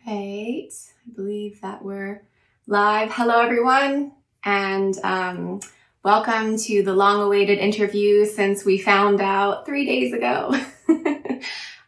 right. I believe that we're live. Hello, everyone, and welcome to the long-awaited interview since we found out 3 days ago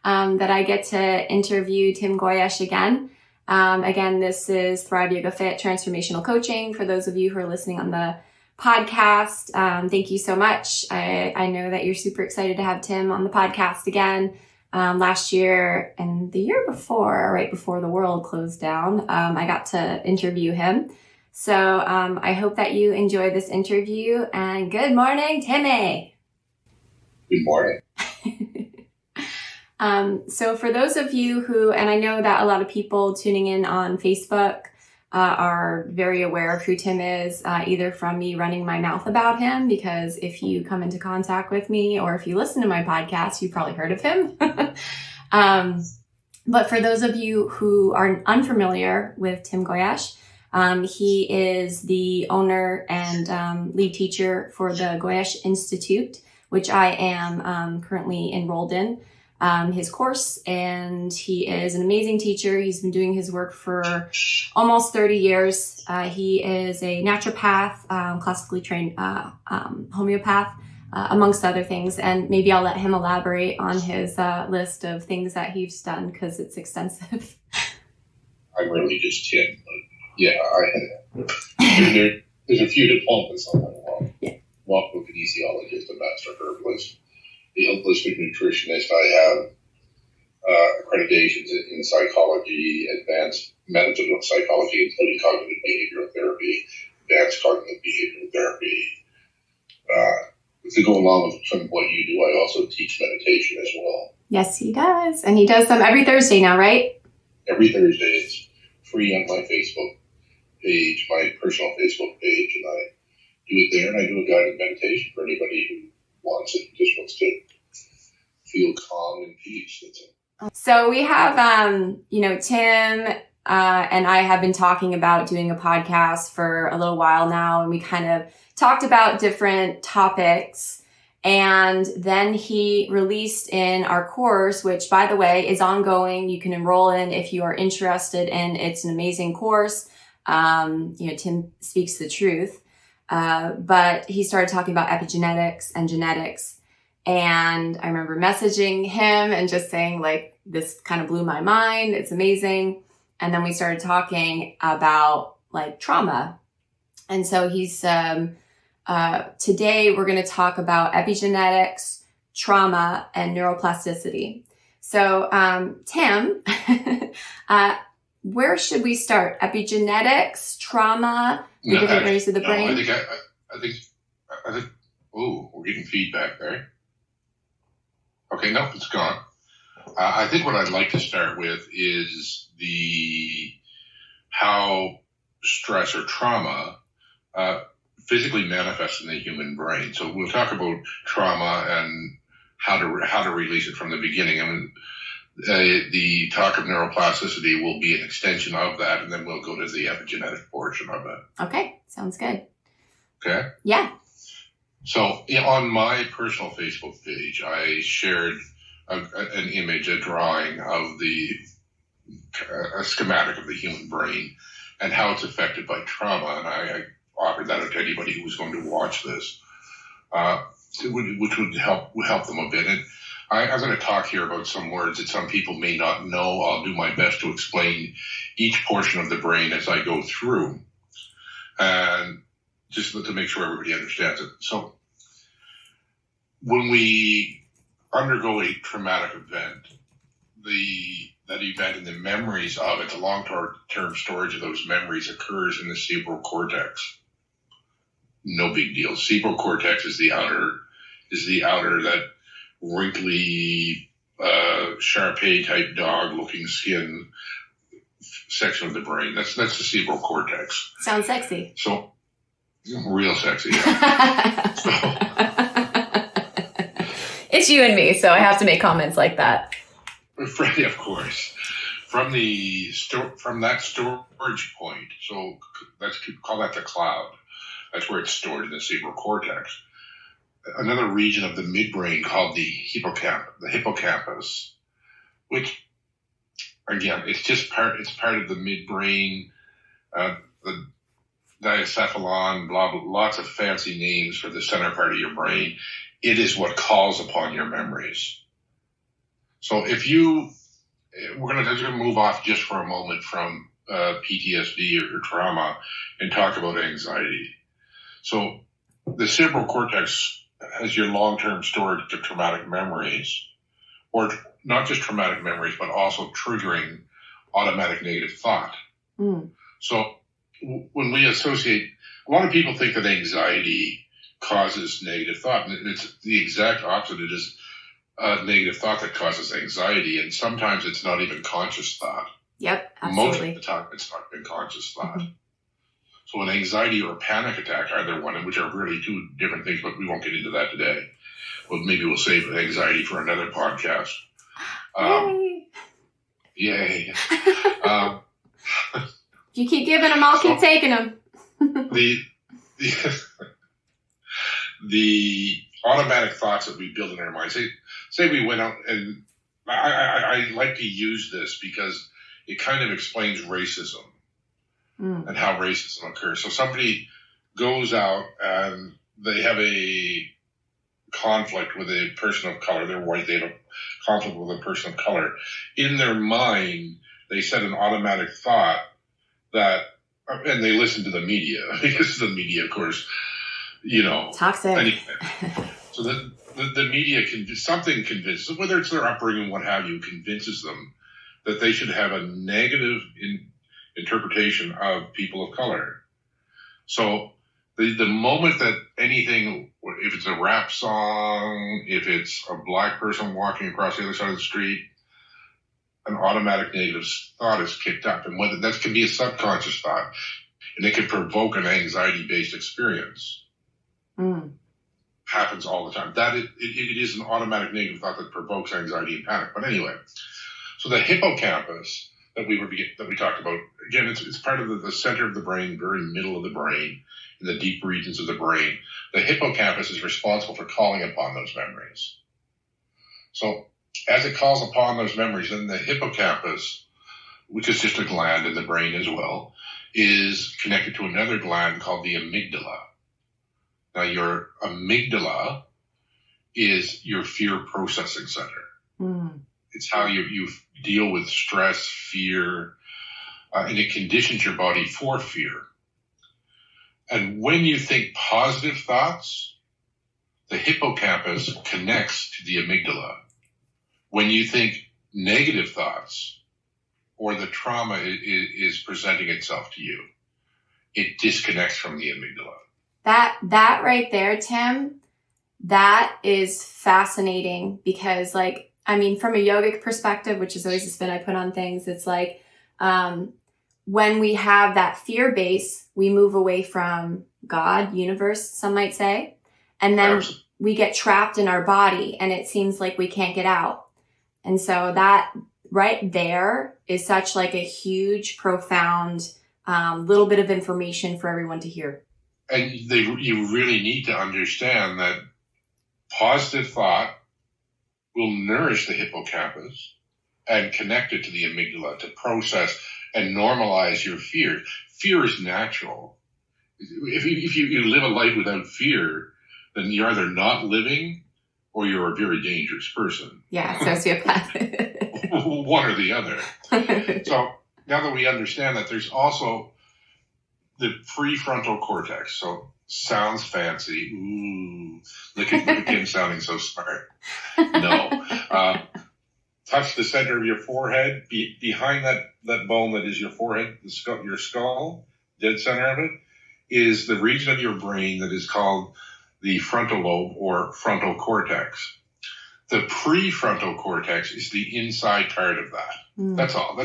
that I get to interview Tim Goyetche again. Again, this is Thrive Yoga Fit Transformational Coaching. For those of you who are listening on the podcast, thank you so much. I know that you're super excited to have Tim on the podcast again. Last year and the year before, right before the world closed down, I got to interview him. So I hope that you enjoy this interview. And good morning, Timmy. Good morning. So for those of you who, and I know that a lot of people tuning in on Facebook are very aware of who Tim is, either from me running my mouth about him, because if you come into contact with me or if you listen to my podcast, you've probably heard of him. But for those of you who are unfamiliar with Tim Goyetche, he is the owner and lead teacher for the Goyetche Institute, which I am currently enrolled in. His course, and he is an amazing teacher. He's been doing his work for almost 30 years. He is a naturopath, classically trained homeopath, amongst other things. And maybe I'll let him elaborate on his list of things that he's done because it's extensive. I'm really just Tim, but yeah, there's a few diplomas on my wall. Yeah. Walk-book kinesiologist, a master herbalist, the holistic nutritionist. I have accreditations in psychology, advanced medical psychology, including cognitive behavioral therapy, advanced cognitive behavioral therapy. To go along with some of what you do, I also teach meditation as well. Yes, he does. And he does them every Thursday now, right? Every Thursday. It's free on my Facebook page, my personal Facebook page, and I do it there, and I do a guided meditation for anybody who wants it, just wants to feel calm and peace. That's it. So we have, Tim and I have been talking about doing a podcast for a little while now, and we kind of talked about different topics. And then he released in our course, which, by the way, is ongoing. You can enroll in if you are interested in. It's an amazing course. Tim speaks the truth. But he started talking about epigenetics and genetics. And I remember messaging him and just saying, like, this kind of blew my mind. It's amazing. And then we started talking about, like, trauma. And so he's, today we're going to talk about epigenetics, trauma, and neuroplasticity. So, Tim, where should we start? Epigenetics, trauma, the different areas of the brain? I think, we're getting feedback there. Okay, nope, it's gone. I think what I'd like to start with is how stress or trauma physically manifests in the human brain. So we'll talk about trauma and how to release it from the beginning. I mean, the talk of neuroplasticity will be an extension of that, and then we'll go to the epigenetic portion of it. Okay, sounds good. Okay? Yeah. So on my personal Facebook page, I shared an image, a drawing of a schematic of the human brain and how it's affected by trauma, and I offered that out to anybody who was going to watch this, which would help them a bit. And I'm going to talk here about some words that some people may not know. I'll do my best to explain each portion of the brain as I go through, and just to make sure everybody understands it. So when we undergo a traumatic event, that event and the memories of it, the long-term storage of those memories occurs in the cerebral cortex. No big deal. Cerebral cortex is the outer, that wrinkly, Shar-Pei type dog-looking skin section of the brain. That's the cerebral cortex. Sounds sexy. So, real sexy. Yeah. It's you and me, so I have to make comments like that. Of course. From that storage point, so let's call that the cloud. That's where it's stored in the cerebral cortex. Another region of the midbrain called the hippocampus, which again, it's part of the midbrain, the diencephalon, blah, blah, lots of fancy names for the center part of your brain. It is what calls upon your memories. So we're going to move off just for a moment from PTSD or trauma and talk about anxiety. So the cerebral cortex has your long-term storage of traumatic memories, or not just traumatic memories, but also triggering automatic negative thought. So when we associate, a lot of people think that anxiety causes negative thought, and it's the exact opposite. It is a negative thought that causes anxiety, and sometimes it's not even conscious thought. Yep, absolutely. Most of the time, it's not even conscious thought. So an anxiety or a panic attack, either one, which are really two different things, but we won't get into that today. Well, maybe we'll save anxiety for another podcast. Yay. If you keep giving them, I'll keep taking them. The automatic thoughts that we build in our minds. Say we went out, and I like to use this because it kind of explains racism and how racism occurs. So somebody goes out and they have a conflict with a person of color. They're white. They have a conflict with a person of color. In their mind, they set an automatic thought that, and they listen to the media, because the media, of course, toxic. Anyway. So the media something convinces, whether it's their upbringing, what have you, convinces them that they should have a negative interpretation of people of color. So the moment that anything, if it's a rap song, if it's a black person walking across the other side of the street, an automatic negative thought is kicked up. And whether that can be a subconscious thought, and it can provoke an anxiety-based experience. Happens all the time. That it is an automatic negative thought that provokes anxiety and panic. But anyway, so the hippocampus that we talked about, again, it's part of the center of the brain, very middle of the brain, in the deep regions of the brain. The hippocampus is responsible for calling upon those memories. So as it calls upon those memories, then the hippocampus, which is just a gland in the brain as well, is connected to another gland called the amygdala. Now, your amygdala is your fear processing center. It's how you deal with stress, fear, and it conditions your body for fear. And when you think positive thoughts, the hippocampus connects to the amygdala. When you think negative thoughts, or the trauma is presenting itself to you, it disconnects from the amygdala. That right there, Tim, that is fascinating because, from a yogic perspective, which is always the spin I put on things, it's like when we have that fear base, we move away from God, universe, some might say, and then we get trapped in our body and it seems like we can't get out. And so that right there is such like a huge, profound little bit of information for everyone to hear. And you really need to understand that positive thought will nourish the hippocampus and connect it to the amygdala to process and normalize your fear. Fear is natural. If you live a life without fear, then you're either not living or you're a very dangerous person. Yeah, sociopath. One or the other. So now that we understand that, there's also the prefrontal cortex. So sounds fancy. Ooh, look at Tim sounding so smart. No. Touch the center of your forehead. Behind that bone that is your forehead, your skull, dead center of it, is the region of your brain that is called the frontal lobe or frontal cortex. The prefrontal cortex is the inside part of that. That's all.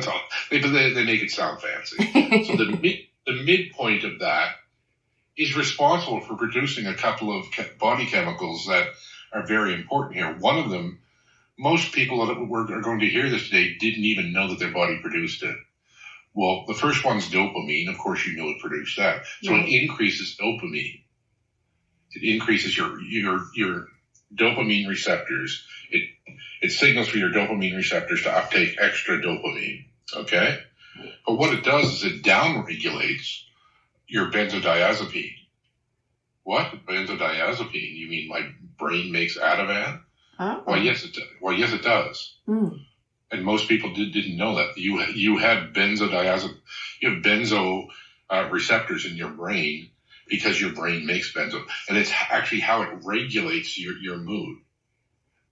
They make it sound fancy. So the midpoint of that is responsible for producing a couple of body chemicals that are very important here. One of them, most people that are going to hear this today didn't even know that their body produced it. Well, the first one's dopamine. Of course, you know it produced that. So it increases dopamine. It increases your dopamine receptors. It signals for your dopamine receptors to uptake extra dopamine. Okay? But what it does is it downregulates your benzodiazepine. What? Benzodiazepine? You mean my brain makes Ativan? Oh. Well, yes, it does. Mm. And most people didn't know that. You have benzo receptors in your brain because your brain makes benzo. And it's actually how it regulates your mood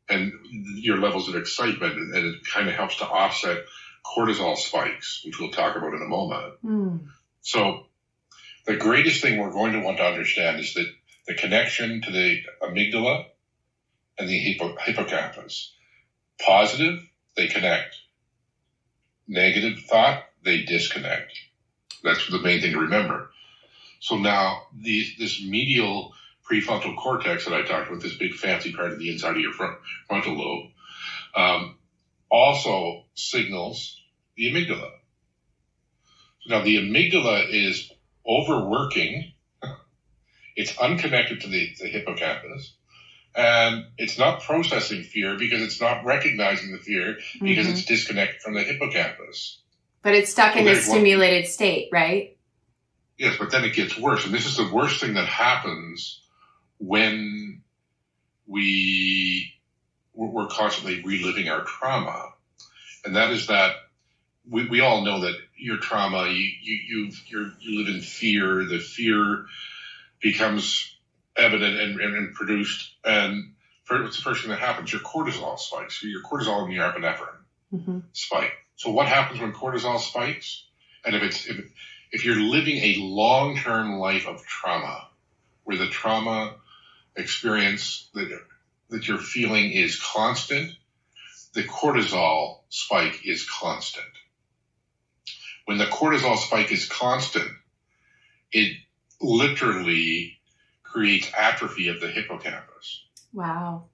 and your levels of excitement. And it kind of helps to offset cortisol spikes, which we'll talk about in a moment. Mm. So the greatest thing we're going to want to understand is that the connection to the amygdala and the hippocampus. Positive, they connect. Negative thought, they disconnect. That's the main thing to remember. So now this medial prefrontal cortex that I talked about, this big fancy part of the inside of your frontal lobe, also signals the amygdala. So now the amygdala is overworking. It's unconnected to the hippocampus. And it's not processing fear because it's not recognizing the fear because it's disconnected from the hippocampus. But it's stuck in a stimulated state, right? Yes, but then it gets worse. And this is the worst thing that happens when we're constantly reliving our trauma. And that is that we all know that your trauma, you live in fear. The fear becomes evident and produced, and what's the first thing that happens? Your cortisol spikes. Your cortisol and your epinephrine spike. So what happens when cortisol spikes? And if you're living a long-term life of trauma, where the trauma experience that you're feeling is constant, the cortisol spike is constant. When the cortisol spike is constant, it literally creates atrophy of the hippocampus. Wow.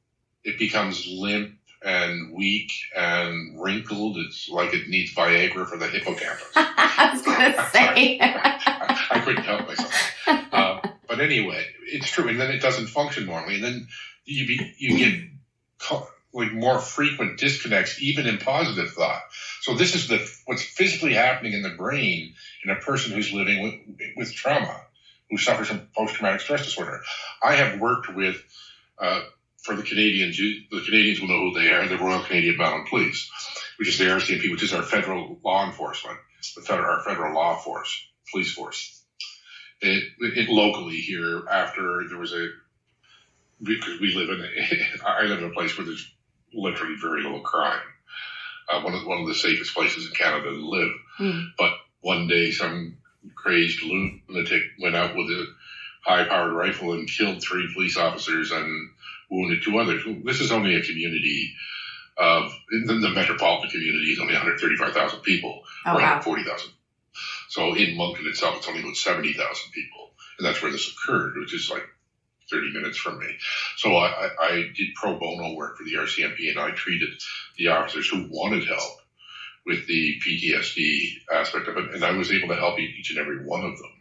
It becomes limp and weak and wrinkled. It's like it needs Viagra for the hippocampus. I was going to say. I couldn't help myself. But anyway, it's true. And then it doesn't function normally. And then you get like more frequent disconnects, even in positive thought. So this is what's physically happening in the brain in a person who's living with trauma, who suffers from post-traumatic stress disorder. I have worked with, for the Canadians will know who they are, the Royal Canadian Mounted Police, which is the RCMP, which is our federal law enforcement, our federal law force, police force. It locally here, after there was because I live in a place where there's literally very little crime. One of the safest places in Canada to live. But one day some crazed lunatic went out with a high-powered rifle and killed 3 police officers and wounded 2 others. This is only a community the metropolitan community is only 135,000 people, or 140,000. So in Moncton itself, it's only about 70,000 people. And that's where this occurred, which is like 30 minutes from me. So I did pro bono work for the RCMP, and I treated the officers who wanted help with the PTSD aspect of it, and I was able to help each and every one of them.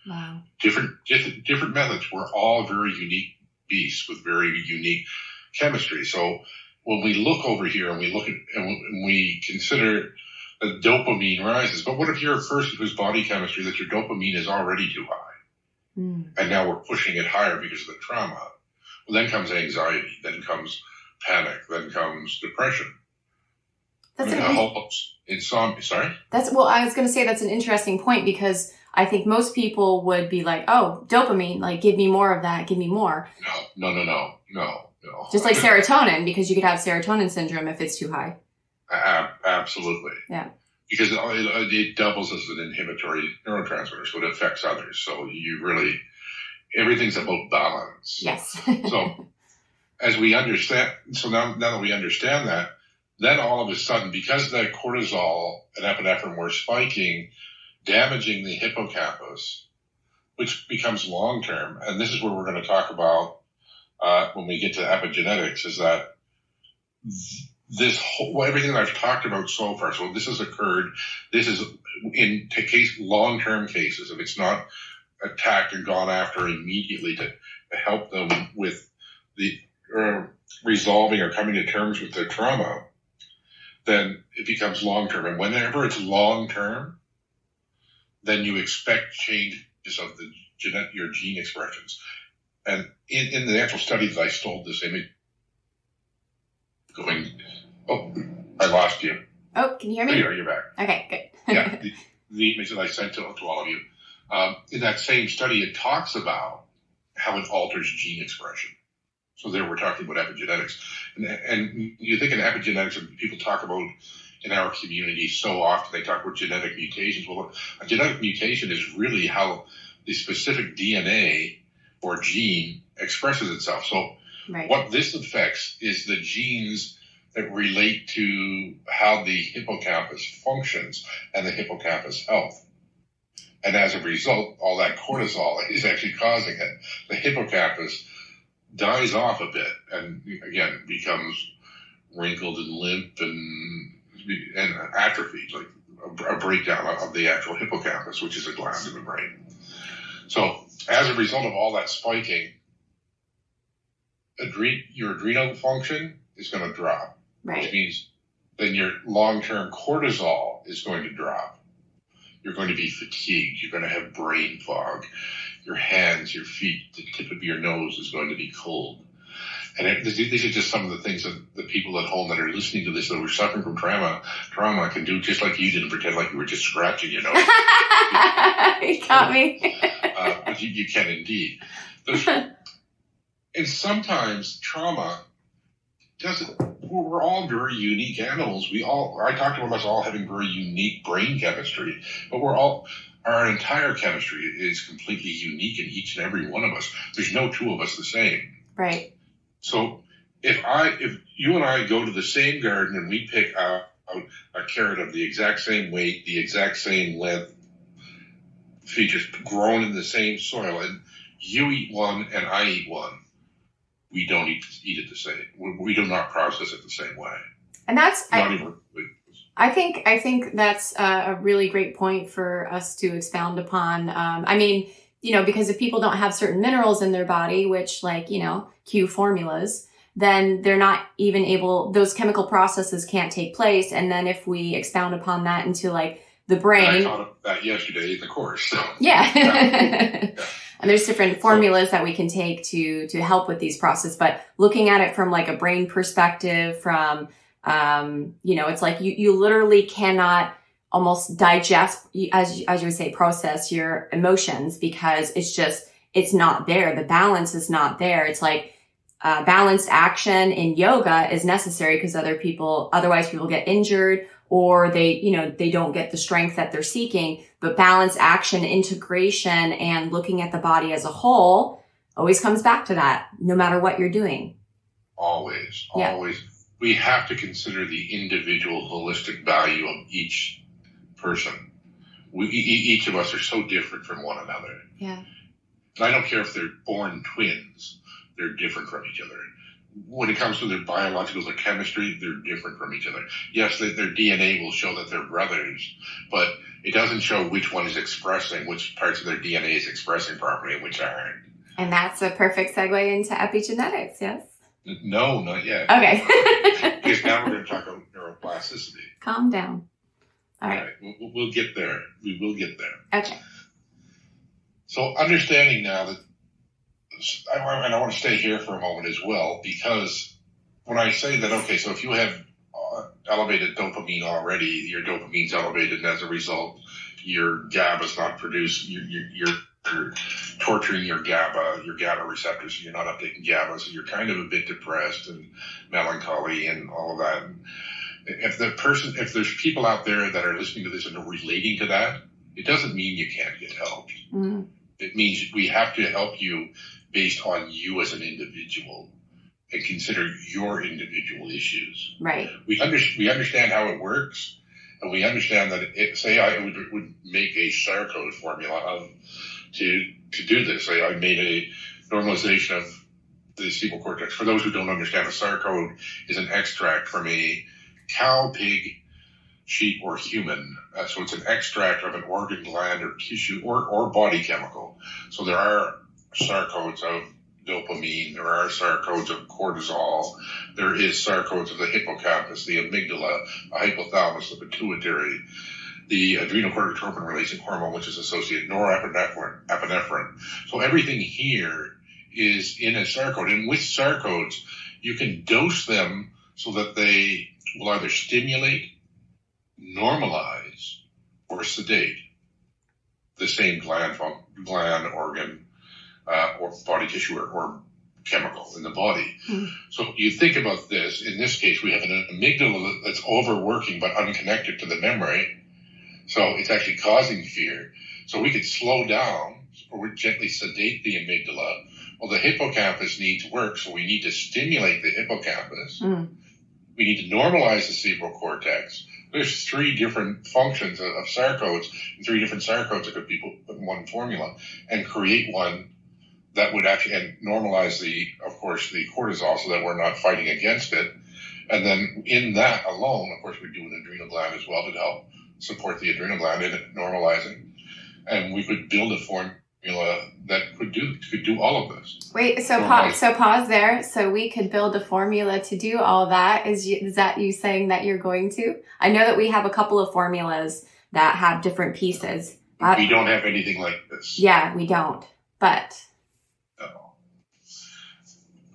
Wow. Different methods. We're all very unique beasts with very unique chemistry. So when we look over here and we consider that dopamine rises, but what if you're a person whose body chemistry, that your dopamine is already too high, and now we're pushing it higher because of the trauma? Well, then comes anxiety, then comes panic, then comes depression. That's Sorry? I was going to say that's an interesting point, because I think most people would be like, oh, dopamine, like, give me more of that, give me more. No. Just like serotonin, because you could have serotonin syndrome if it's too high. Absolutely. Yeah. Because it doubles as an inhibitory neurotransmitter, so it affects others. So everything's about balance. Yes. So as we understand, now that we understand that, then all of a sudden, because the cortisol and epinephrine were spiking, damaging the hippocampus, which becomes long-term, and this is where we're going to talk about when we get to epigenetics, is that everything that I've talked about so far, so this has occurred, this is in long-term cases, if it's not attacked and gone after immediately to help them with the resolving or coming to terms with their trauma, then it becomes long-term. And whenever it's long-term, then you expect changes of your gene expressions. And in the actual study that I stole this image, I lost you. Oh, can you hear me? Oh, you're back. Okay, good. Yeah, the image that I sent to all of you. In that same study, it talks about how it alters gene expression. So there we're talking about epigenetics. And you think in epigenetics, and people talk about in our community so often, they talk about genetic mutations. Well, a genetic mutation is really how the specific DNA or gene expresses itself. So what this affects is the genes that relate to how the hippocampus functions and the hippocampus health. And as a result, all that cortisol is actually causing it. The hippocampus dies off a bit and, again, becomes wrinkled and limp and atrophied, like a breakdown of the actual hippocampus, which is a gland in the brain. So as a result of all that spiking, your adrenal function is going to drop, which means then your long-term cortisol is going to drop. You're going to be fatigued. You're going to have brain fog. Your hands, your feet, the tip of your nose is going to be cold. And these are just some of the things that the people at home that are listening to this that were suffering from trauma can do, just like you did, and pretend like you were just scratching your nose. You got me. But you can indeed. And sometimes trauma doesn't. We're all very unique animals. I talked about us all having very unique brain chemistry, but our entire chemistry is completely unique in each and every one of us. There's no two of us the same. Right. So if you and I go to the same garden and we pick out a carrot of the exact same weight, the exact same length, features grown in the same soil, and you eat one and I eat one, we don't eat it the same. We do not process it the same way. And that's I think that's a really great point for us to expound upon. Because if people don't have certain minerals in their body, which Q formulas, then they're not even able, those chemical processes can't take place. And then if we expound upon that into the brain. And I taught that yesterday in the course. So. Yeah. Yeah. And there's different formulas that we can take to help with these processes. But looking at it from a brain perspective, from, it's like you literally cannot almost digest, as you would say, process your emotions, because it's not there. The balance is not there. It's like balanced action in yoga is necessary because otherwise people get injured, or they don't get the strength that they're seeking. But balanced action, integration, and looking at the body as a whole always comes back to that, no matter what you're doing. Always. We have to consider the individual holistic value of each person. Each of us are so different from one another. Yeah. And I don't care if they're born twins, they're different from each other. When it comes to their biological, their chemistry, they're different from each other. Yes, their DNA will show that they're brothers, but it doesn't show which one is expressing, which parts of their DNA is expressing properly and which aren't. And that's a perfect segue into epigenetics, yes? No, not yet. Okay. Because now we're going to talk about neuroplasticity. Calm down. All right. We'll get there. We will get there. Okay. So understanding now that, and I want to stay here for a moment as well, because when I say that, okay, so if you have elevated dopamine already, your dopamine's elevated, and as a result, your GABA's not produced, you're torturing your GABA receptors, so you're not uptaking GABA, so you're kind of a bit depressed and melancholy and all of that. And if there's people out there that are listening to this and are relating to that, it doesn't mean you can't get help. Mm-hmm. It means we have to help you based on you as an individual and consider your individual issues. Right. We understand how it works, and we understand that I would make a SAR code formula to do this. Say I made a normalization of the cerebral cortex. For those who don't understand, a SAR code is an extract from a cow, pig, sheep, or human. So it's an extract of an organ, gland, or tissue, or body chemical. So there are SAR codes of dopamine. There are sarcodes of cortisol. There is sarcodes of the hippocampus, the amygdala, the hypothalamus, the pituitary, the adrenocorticotropin releasing hormone, which is associated norepinephrine. So everything here is in a sarcode. And with sarcodes, you can dose them so that they will either stimulate, normalize, or sedate the same gland, organ, or body tissue or chemical in the body. So you think about this. In this case, we have an amygdala that's overworking but unconnected to the memory. So it's actually causing fear. So we could slow down or gently sedate the amygdala. Well, the hippocampus needs work, so we need to stimulate the hippocampus. We need to normalize the cerebral cortex. There's 3 different functions of sarcodes, and 3 different sarcodes that could be put in one formula and create one that would actually and normalize the cortisol so that we're not fighting against it. And then in that alone, of course, we do an adrenal gland as well to help support the adrenal gland in it normalizing. And we could build a formula that could do all of this. Wait, so pause there. So we could build a formula to do all that. Is that you saying that you're going to? I know that we have a couple of formulas that have different pieces. We don't have anything like this. Yeah, we don't. But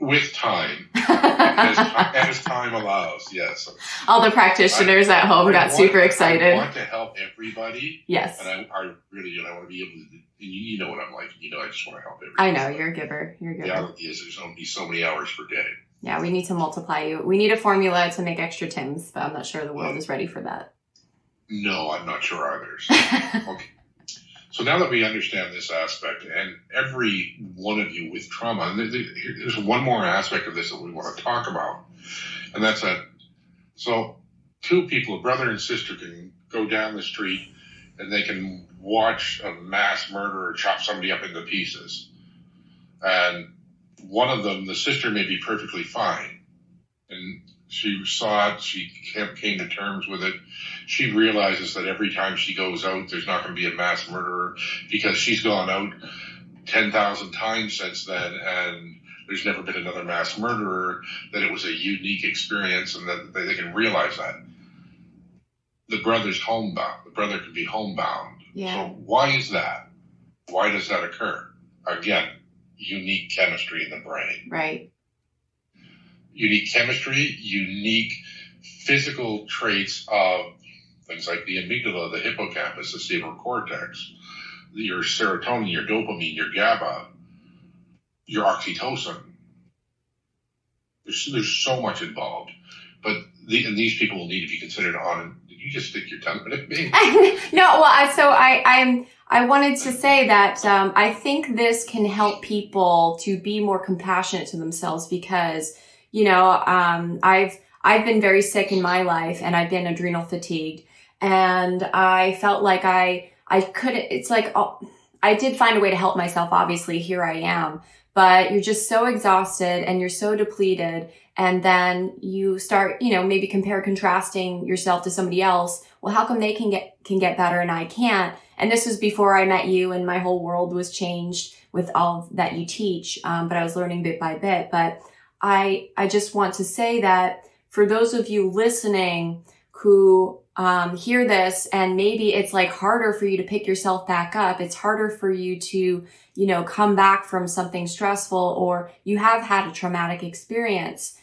with time, as time allows, yes. All the practitioners at home got super excited. I want to help everybody. Yes. And I really do. I want to be able to, and you know what I'm like. You know, I just want to help everybody. I know, you're a giver. You're a giver. The reality is there's only so many hours per day. Yeah, we need to multiply you. We need a formula to make extra Tims, but I'm not sure the world is ready for that. No, I'm not sure either. Okay. So now that we understand this aspect, and every one of you with trauma, and there's one more aspect of this that we want to talk about, and that's that. So 2 people, a brother and sister, can go down the street and they can watch a mass murderer chop somebody up into pieces. And one of them, the sister, may be perfectly fine. And she saw it, she came to terms with it. She realizes that every time she goes out, there's not going to be a mass murderer because she's gone out 10,000 times since then, and there's never been another mass murderer, that it was a unique experience, and that they can realize that. The brother's homebound. The brother could be homebound. Yeah. So why is that? Why does that occur? Again, unique chemistry in the brain. Right. Unique chemistry, unique physical traits of things like the amygdala, the hippocampus, the cerebral cortex, your serotonin, your dopamine, your GABA, your oxytocin. There's so much involved. But these people will need to be considered on. Did you just stick your tongue at me? No, well, I wanted to say that I think this can help people to be more compassionate to themselves because, you know, I've been very sick in my life and I've been adrenal fatigued, and I felt like I couldn't. It's like I did find a way to help myself. Obviously, here I am. But you're just so exhausted and you're so depleted. And then you start, you know, maybe contrasting yourself to somebody else. Well, how come they can get better and I can't? And this was before I met you and my whole world was changed with all that you teach. But I was learning bit by bit. But I just want to say that for those of you listening who hear this and maybe it's like harder for you to pick yourself back up. It's harder for you to, you know, come back from something stressful, or you have had a traumatic experience.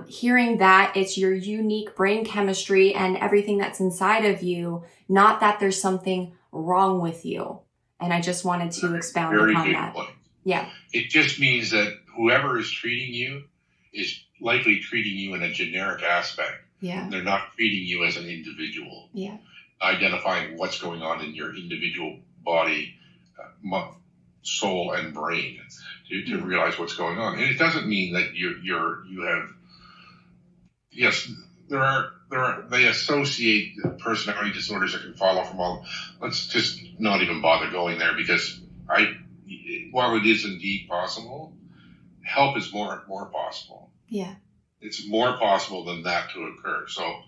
Hearing that it's your unique brain chemistry and everything that's inside of you, not that there's something wrong with you. And I just wanted to expound upon that. Point. Yeah. It just means that whoever is treating you is likely treating you in a generic aspect. Yeah. They're not treating you as an individual. Yeah. Identifying what's going on in your individual body, soul, and brain to realize what's going on. And it doesn't mean that you have. Yes, they associate personality disorders that can follow from all. Let's just not even bother going there, because while it is indeed possible, help is more possible. Yeah. It's more possible than that to occur. So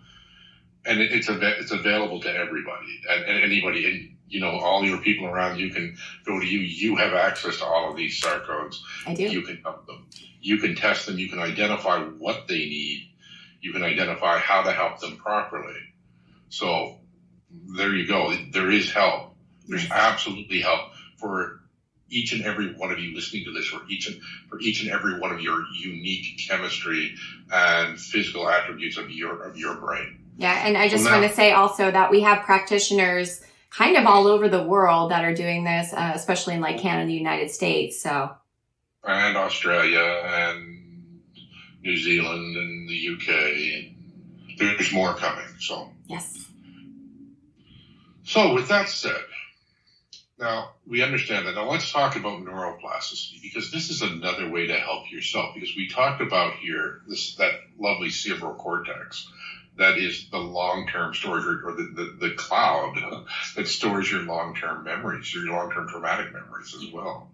and it's available to everybody and anybody, and all your people around you can go to you. You have access to all of these SAR codes. I do. You can help them. You can test them. You can identify what they need. You can identify how to help them properly. So there you go. There is help. There's absolutely help for each and every one of you listening to this, for each and every one of your unique chemistry and physical attributes of your brain. Yeah, and I just want to say also that we have practitioners kind of all over the world that are doing this, especially in like Canada, the United States. So, and Australia and New Zealand and the UK, and there's more coming. So yes. So with that said, now we understand that. Now let's talk about neuroplasticity, because this is another way to help yourself. Because we talked about here that lovely cerebral cortex. That is the long-term storage, or the cloud that stores your long-term memories, your long-term traumatic memories as well.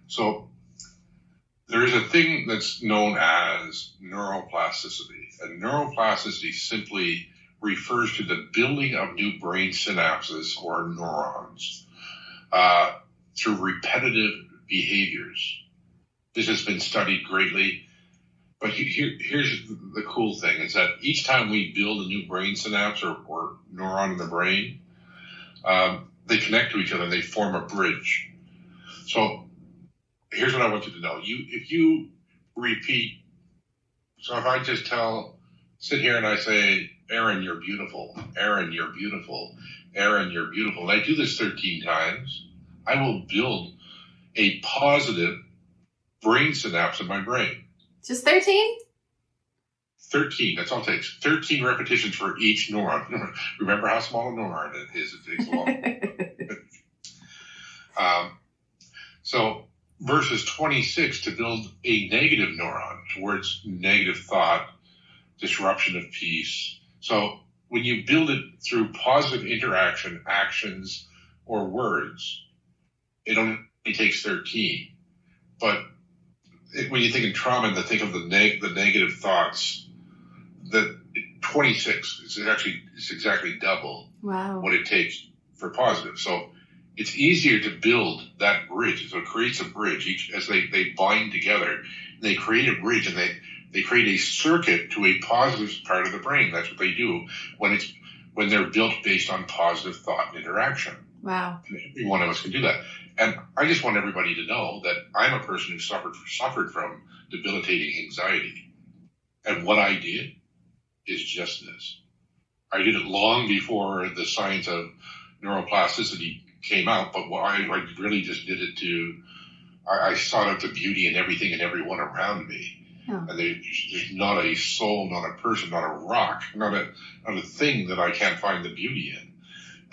So there is a thing that's known as neuroplasticity. And neuroplasticity simply refers to the building of new brain synapses or neurons through repetitive behaviors. This has been studied greatly. But here's the cool thing, is that each time we build a new brain synapse or neuron in the brain, they connect to each other and they form a bridge. So here's what I want you to know. If you repeat, so if I just sit here and I say, Erin, you're beautiful, Erin, you're beautiful, Erin, you're beautiful, and I do this 13 times, I will build a positive brain synapse in my brain. Just 13? 13, that's all it takes. 13 repetitions for each neuron. Remember how small a neuron it is. It takes long. So versus 26 to build a negative neuron towards negative thought, disruption of peace. So when you build it through positive interaction, actions, or words, it only takes 13. But when you think in trauma and think of the negative thoughts, that 26 is exactly double what it takes for positive. So it's easier to build that bridge. So it creates a bridge as they bind together. They create a bridge, and they create a circuit to a positive part of the brain. That's what they do when they're built based on positive thought and interaction. Wow. And every one of us can do that. And I just want everybody to know that I'm a person who suffered from debilitating anxiety. And what I did is just this. I did it long before the science of neuroplasticity came out, but I really just did it I sought out the beauty in everything and everyone around me. Oh. And there's not a soul, not a person, not a rock, not a thing that I can't find the beauty in.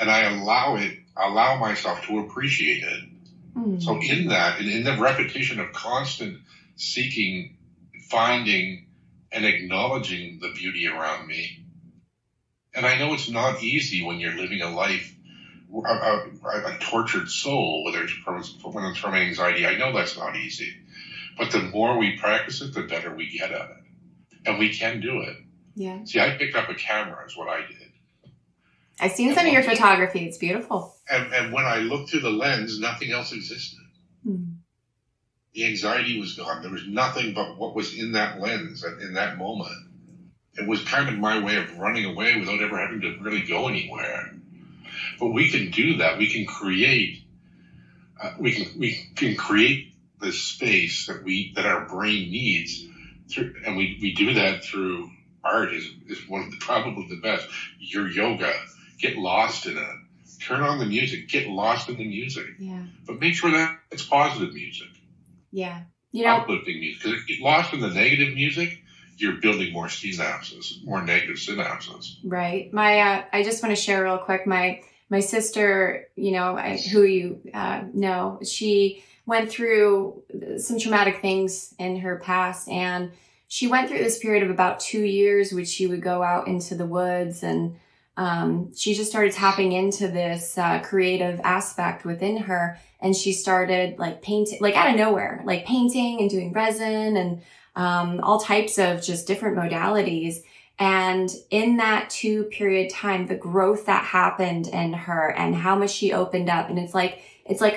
And I allow myself to appreciate it. Mm. So in the repetition of constant seeking, finding, and acknowledging the beauty around me. And I know it's not easy when you're living a life, a tortured soul, whether it's from anxiety. I know that's not easy. But the more we practice it, the better we get at it. And we can do it. Yeah. See, I picked up a camera is what I did. I've seen some of your photography. It's beautiful. And when I looked through the lens, nothing else existed. Hmm. The anxiety was gone. There was nothing but what was in that lens in that moment. It was kind of my way of running away without ever having to really go anywhere. But we can do that. We can create. We can create the space that our brain needs, and we do that through art. Is one of probably the best. Your yoga. Get lost in it. Turn on the music. Get lost in the music. Yeah. But make sure that it's positive music. Yeah. Uplifting music. Because if you get lost in the negative music, you're building more synapses, more negative synapses. Right. I just want to share real quick. My sister, who you know, she went through some traumatic things in her past, and she went through this period of about 2 years, which she would go out into the woods, and she just started tapping into this creative aspect within her, and she started painting, out of nowhere, painting and doing resin and all types of just different modalities. And in that 2-period time, the growth that happened in her and how much she opened up, and it's like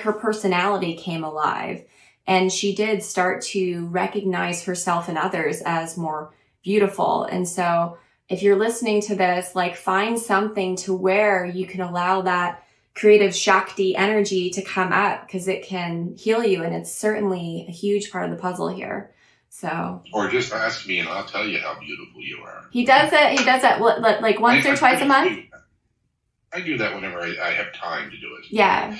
her personality came alive, and she did start to recognize herself and others as more beautiful. And so if you're listening to this, like, find something to where you can allow that creative Shakti energy to come up, because it can heal you. And it's certainly a huge part of the puzzle here. So, or just ask me and I'll tell you how beautiful you are. He does it like once or twice a month. I do that whenever I have time to do it. Yeah.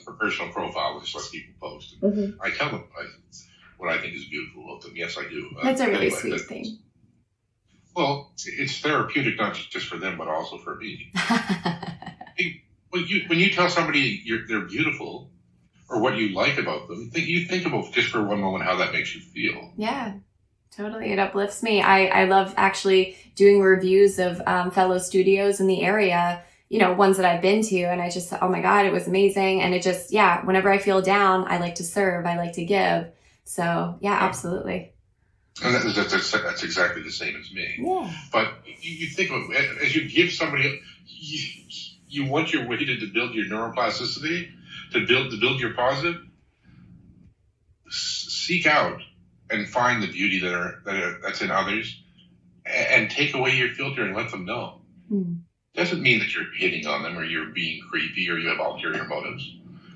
For personal profile, just let people post. I tell them what I think is beautiful about them. Yes, I do. That's a really sweet thing. Well, it's therapeutic, not just for them, but also for me. When you tell somebody they're beautiful, or what you like about them, you think about just for one moment how that makes you feel. Yeah, totally. It uplifts me. I love actually doing reviews of fellow studios in the area, ones that I've been to, and I just, oh my God, it was amazing. And it just, whenever I feel down, I like to serve, I like to give. So yeah. Absolutely. And that's exactly the same as me. Yeah. But you think of it, as you give somebody, you want your way to build your neuroplasticity, to build your positive. Seek out and find the beauty that's in others, and take away your filter and let them know. Doesn't mean that you're hitting on them or you're being creepy or you have ulterior motives.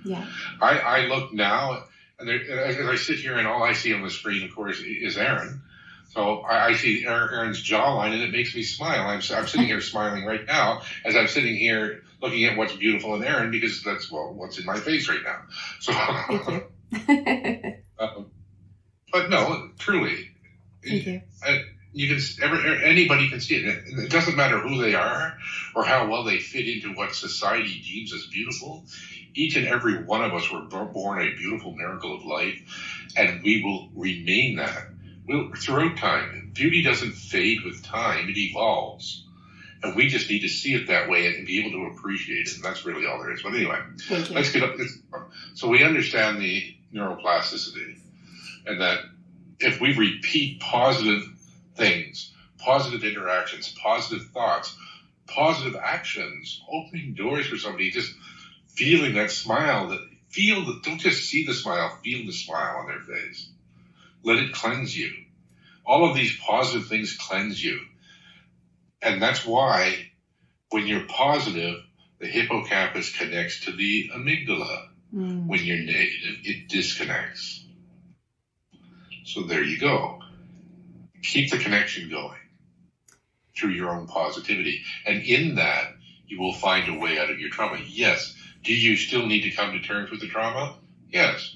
Yeah. I look now, and as I sit here, and all I see on the screen, of course, is Erin. So I see Erin's jawline, and it makes me smile. I'm sitting here smiling right now as I'm sitting here looking at what's beautiful in Erin, because that's what's in my face right now. So, but no, truly, thank you. Anybody can see it. It doesn't matter who they are or how well they fit into what society deems as beautiful. Each and every one of us were born a beautiful miracle of life, and we will remain that. Throughout time. Beauty doesn't fade with time, it evolves. And we just need to see it that way and be able to appreciate it. And that's really all there is. But anyway, let's get up. So we understand the neuroplasticity, and that if we repeat positive things, positive interactions, positive thoughts, positive actions, opening doors for somebody, just feeling that smile, don't just see the smile, feel the smile on their face. Let it cleanse you. All of these positive things cleanse you. And that's why when you're positive, the hippocampus connects to the amygdala. When you're negative, it disconnects. So there you go. Keep the connection going through your own positivity. And in that, you will find a way out of your trauma. Yes. Do you still need to come to terms with the trauma? Yes.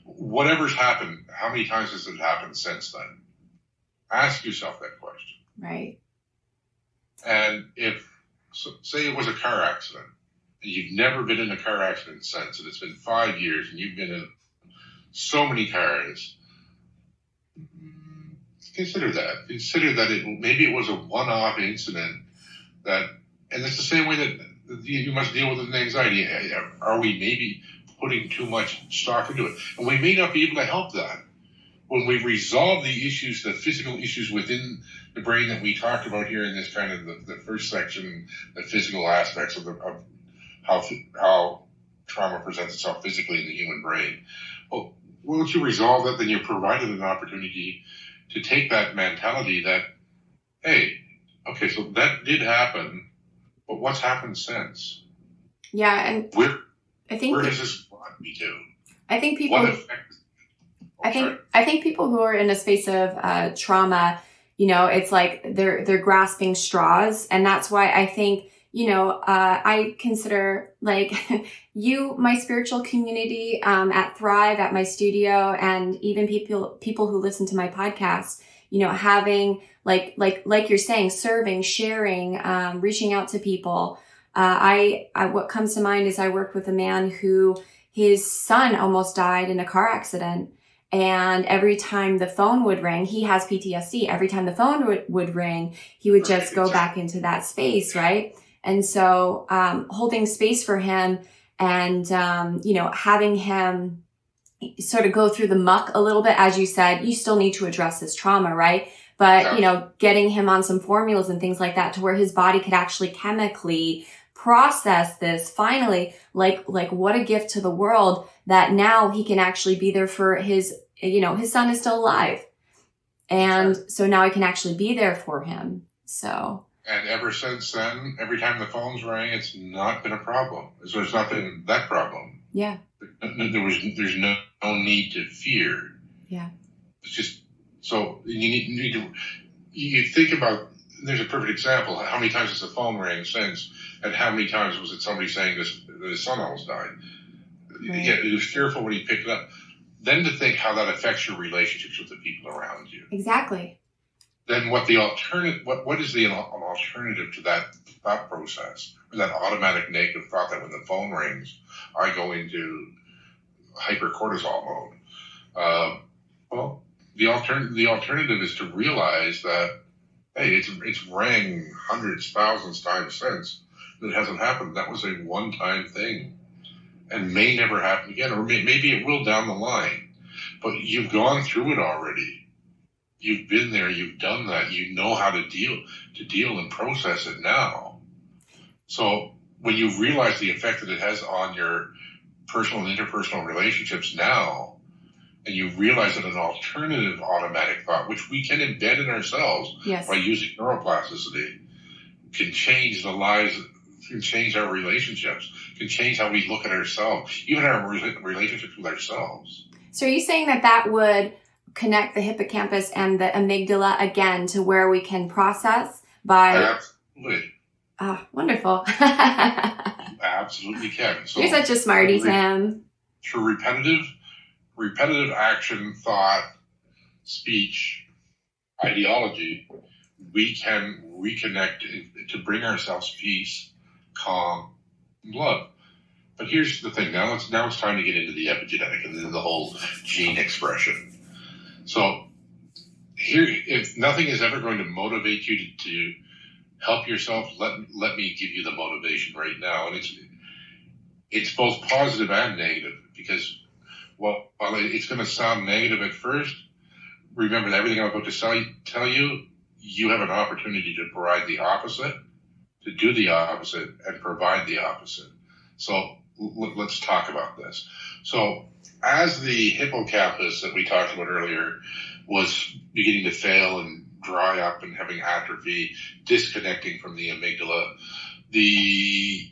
Whatever's happened, how many times has it happened since then? Ask yourself that question. Right. And say it was a car accident, and you've never been in a car accident since, and it's been 5 years, and you've been in so many cars, consider that. Consider that maybe it was a one-off incident and it's the same way that you must deal with anxiety. Are we maybe putting too much stock into it? And we may not be able to help that. When we resolve the issues, the physical issues within the brain that we talked about here in this kind of the first section, the physical aspects of how trauma presents itself physically in the human brain. Well, once you resolve that, then you're provided an opportunity to take that mentality that, hey, okay, so that did happen, but what's happened since? Yeah, and where does this brought me to? I think people. What effect? I think people who are in a space of trauma, it's like they're grasping straws, and that's why I think I consider like my spiritual community at Thrive, at my studio, and even people who listen to my podcast, having like you're saying, serving, sharing, reaching out to people. What comes to mind is I worked with a man who his son almost died in a car accident. And every time the phone would ring, he has PTSD. Every time the phone would ring, he would just go back into that space, right? And so holding space for him and, having him sort of go through the muck a little bit, as you said, you still need to address this trauma, right? but, getting him on some formulas and things like that to where his body could actually chemically process this finally, like what a gift to the world that now he can actually be there for his son is still alive. And so now I can actually be there for him. So. And ever since then, every time the phone's rang, it's not been a problem. So it's not been that problem. Yeah. There's no need to fear. Yeah. It's just, so you think about, there's a perfect example. How many times has the phone rang since, and how many times was it somebody saying that his son almost died? Right. Yeah, he was fearful when he picked it up. Then to think how that affects your relationships with the people around you. Exactly. Then what is an alternative to that thought process, or that automatic negative thought that when the phone rings, I go into hypercortisol mode? Well, the alternative is to realize that, hey, it's rang hundreds, thousands times since. It hasn't happened. That was a one-time thing, and may never happen again, or maybe it will down the line. But you've gone through it already. You've been there. You've done that. You know how to deal and process it now. So when you realize the effect that it has on your personal and interpersonal relationships now, and you realize that an alternative automatic thought, which we can embed in ourselves by using neuroplasticity, can change the lives, can change our relationships, can change how we look at ourselves, even our relationships with ourselves. So are you saying that would connect the hippocampus and the amygdala again to where we can process by... Absolutely. Ah, wonderful. Absolutely can. So you're such a smarty, Tim. Through repetitive action, thought, speech, ideology, we can reconnect to bring ourselves peace, calm, and love. But here's the thing. Now it's time to get into the epigenetic and then the whole gene expression. So here, if nothing is ever going to motivate you to help yourself, let me give you the motivation right now. And it's both positive and negative, because while it's going to sound negative at first, remember that everything I'm about to tell you, you have an opportunity to provide the opposite, to do the opposite, and provide the opposite. So let's talk about this. So as the hippocampus that we talked about earlier was beginning to fail and dry up and having atrophy, disconnecting from the amygdala, the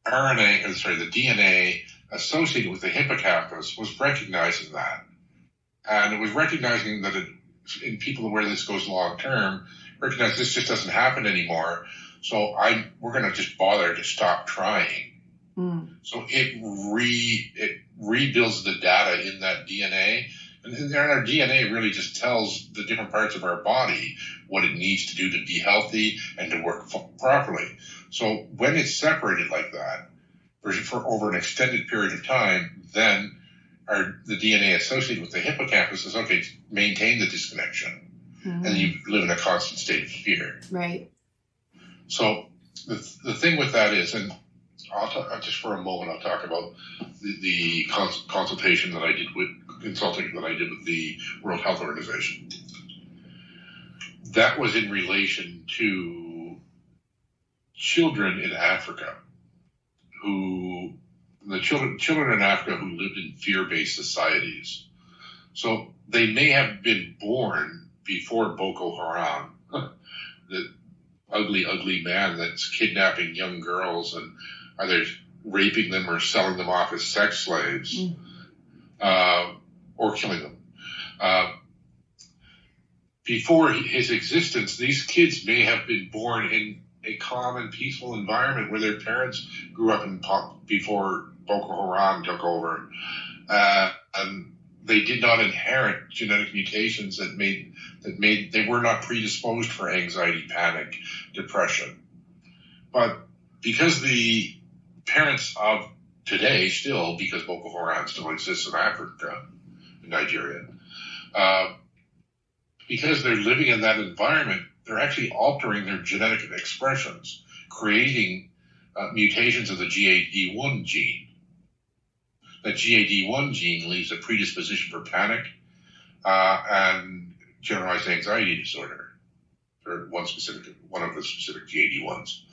DNA associated with the hippocampus was recognizing that. And it was recognizing that in people where this goes long term, recognize this just doesn't happen anymore. So we're going to just bother to stop trying. So it rebuilds the data in that DNA. And our DNA really just tells the different parts of our body what it needs to do to be healthy and to work properly. So when it's separated like that for over an extended period of time, then the DNA associated with the hippocampus says, okay, maintain the disconnection. And you live in a constant state of fear. Right. So the thing with that is, and I'll talk, just for a moment, I'll talk about the consulting that I did with the World Health Organization. That was in relation to children in Africa children in Africa who lived in fear-based societies. So they may have been born before Boko Haram, the ugly man that's kidnapping young girls and either raping them or selling them off as sex slaves, or killing them. Before his existence, these kids may have been born in a calm and peaceful environment where their parents grew up before Boko Haram took over. And they did not inherit genetic mutations that made they were not predisposed for anxiety, panic, depression. But because the parents of today still, because Boko Haram still exists in Africa, in Nigeria, because they're living in that environment, they're actually altering their genetic expressions, creating mutations of the GAD1 gene. That GAD1 gene leaves a predisposition for panic and generalized anxiety disorder, or one of the specific GAD ones.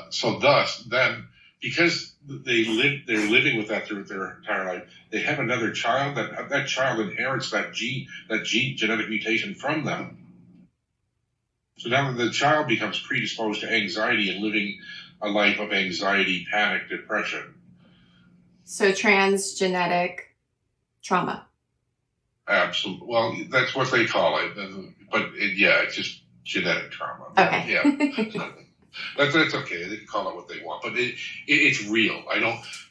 So thus, then, because they're living with that through their entire life, they have another child, that child inherits that gene genetic mutation from them. So now the child becomes predisposed to anxiety and living a life of anxiety, panic, depression. So transgenetic trauma. Absolutely. Well, that's what they call it. But it's just genetic trauma. Okay. Yeah. That's okay. They can call it what they want. But it's real.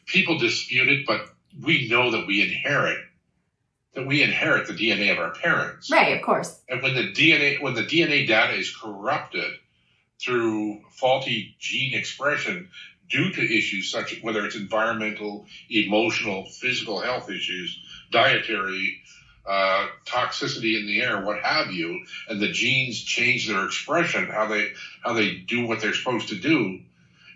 People dispute it, but we know that we inherit the DNA of our parents. Right, of course. And when the DNA data is corrupted through faulty gene expression due to issues such as whether it's environmental, emotional, physical health issues, dietary, toxicity in the air, what have you, and the genes change their expression, how they do what they're supposed to do,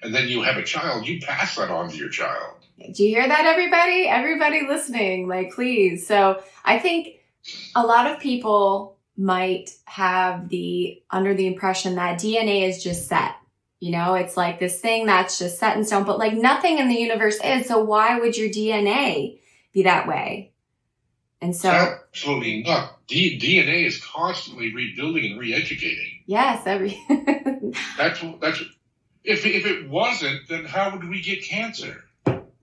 and then you have a child, you pass that on to your child. Do you hear that, everybody? Everybody listening, please. So I think a lot of people might have under the impression that DNA is just set. It's like this thing that's just set in stone, but nothing in the universe is. So why would your DNA be that way? And so absolutely not. DNA is constantly rebuilding and re-educating. Yes, that's if it wasn't, then how would we get cancer?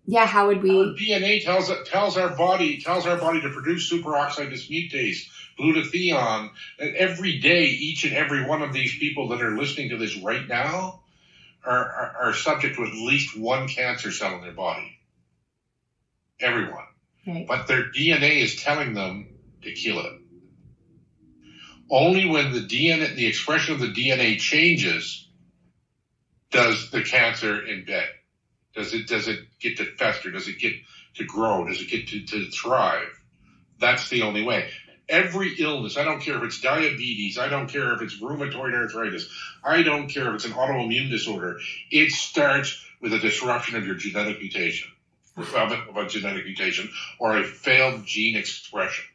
Yeah, how would we? Our DNA tells our body to produce superoxide dismutase, glutathione, and every day, each and every one of these people that are listening to this right now are subject to at least one cancer cell in their body. Everyone. Right. But their DNA is telling them to kill it. Only when the expression of the DNA changes does the cancer embed. Does it get to fester? Does it get to grow? Does it get to thrive? That's the only way. Every illness, I don't care if it's diabetes, I don't care if it's rheumatoid arthritis, I don't care if it's an autoimmune disorder, it starts with a disruption of your genetic mutation. Of a genetic mutation or a failed gene expression.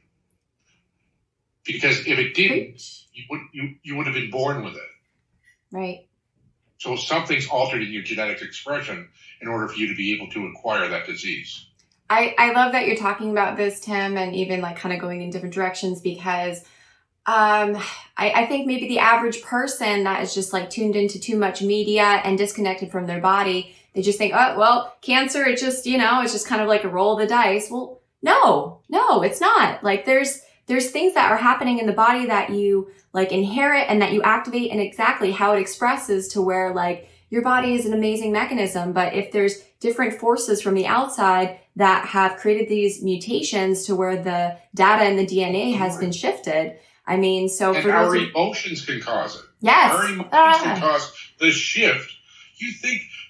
Because if it didn't, you would have been born with it. Right. So something's altered in your genetic expression in order for you to be able to acquire that disease. I love that you're talking about this, Tim, and even kind of going in different directions because I think maybe the average person that is just tuned into too much media and disconnected from their body, they just think, oh, well, cancer, it's just, it's just kind of like a roll of the dice. Well, no, it's not. There's things that are happening in the body that you inherit and that you activate and exactly how it expresses to where your body is an amazing mechanism. But if there's different forces from the outside that have created these mutations to where the data in the DNA has been shifted, so our emotions can cause it. Yes. Our emotions can cause the shift.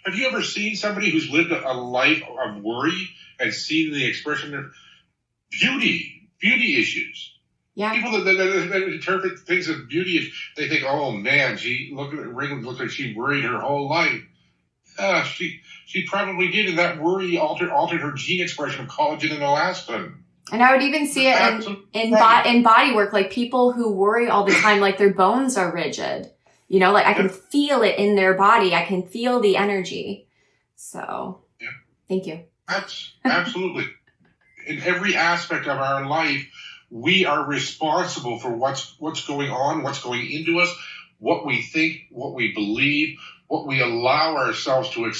Have you ever seen somebody who's lived a life of worry and seen the expression of beauty issues? Yeah. People that interpret things as beauty, they think, oh man, look like she worried her whole life. She probably did, and that worry altered her gene expression of collagen and elastin. And I would even see it in body work, people who worry all the time, their bones are rigid. I can feel it in their body. I can feel the energy. So, Thank you. Absolutely. In every aspect of our life, we are responsible for what's going on, what's going into us, what we think, what we believe, what we allow ourselves to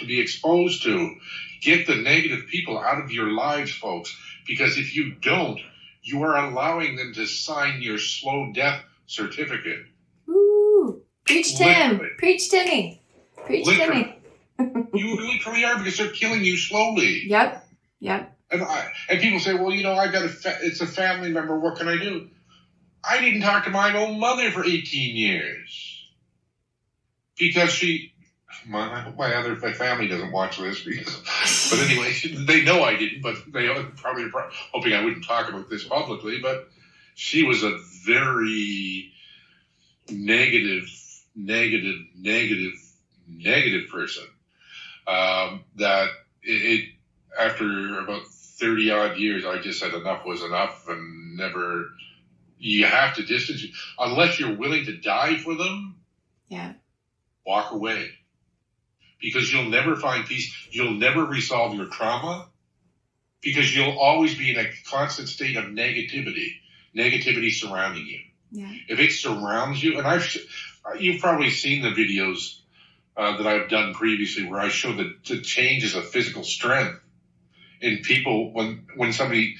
be exposed to. Get the negative people out of your lives, folks, because if you don't, you are allowing them to sign your slow death certificate. Ooh, preach Tim, preach Timmy, preach Timmy. You literally are, because they're killing you slowly. Yep. And people say, well, it's a family member. What can I do? I didn't talk to my own mother for 18 years because my family doesn't watch this but anyway, they know I didn't, but they probably are hoping I wouldn't talk about this publicly, but she was a very negative person, that after about 30 odd years, I just said enough was enough and never You have to distance, unless you're willing to die for them. Yeah. Walk away, because you'll never find peace. You'll never resolve your trauma, because you'll always be in a constant state of negativity surrounding you. Yeah. If it surrounds you, and you've probably seen the videos that I've done previously where I show the changes of physical strength in people when somebody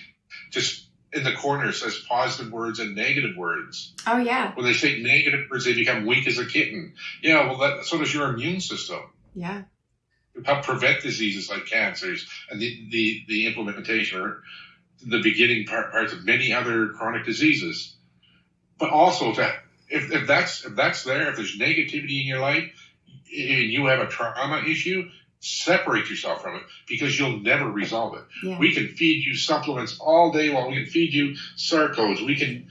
just in the corner says positive words and negative words. Oh, yeah. When they say negative words, they become weak as a kitten. Yeah, well, so does your immune system. Yeah. It helps prevent diseases like cancers and the implementation or the beginning parts of many other chronic diseases. But also, if that's there, if there's negativity in your life, and you have a trauma issue, separate yourself from it, because you'll never resolve it. Yeah. We can feed you supplements all day long. We can feed you sarcos. We can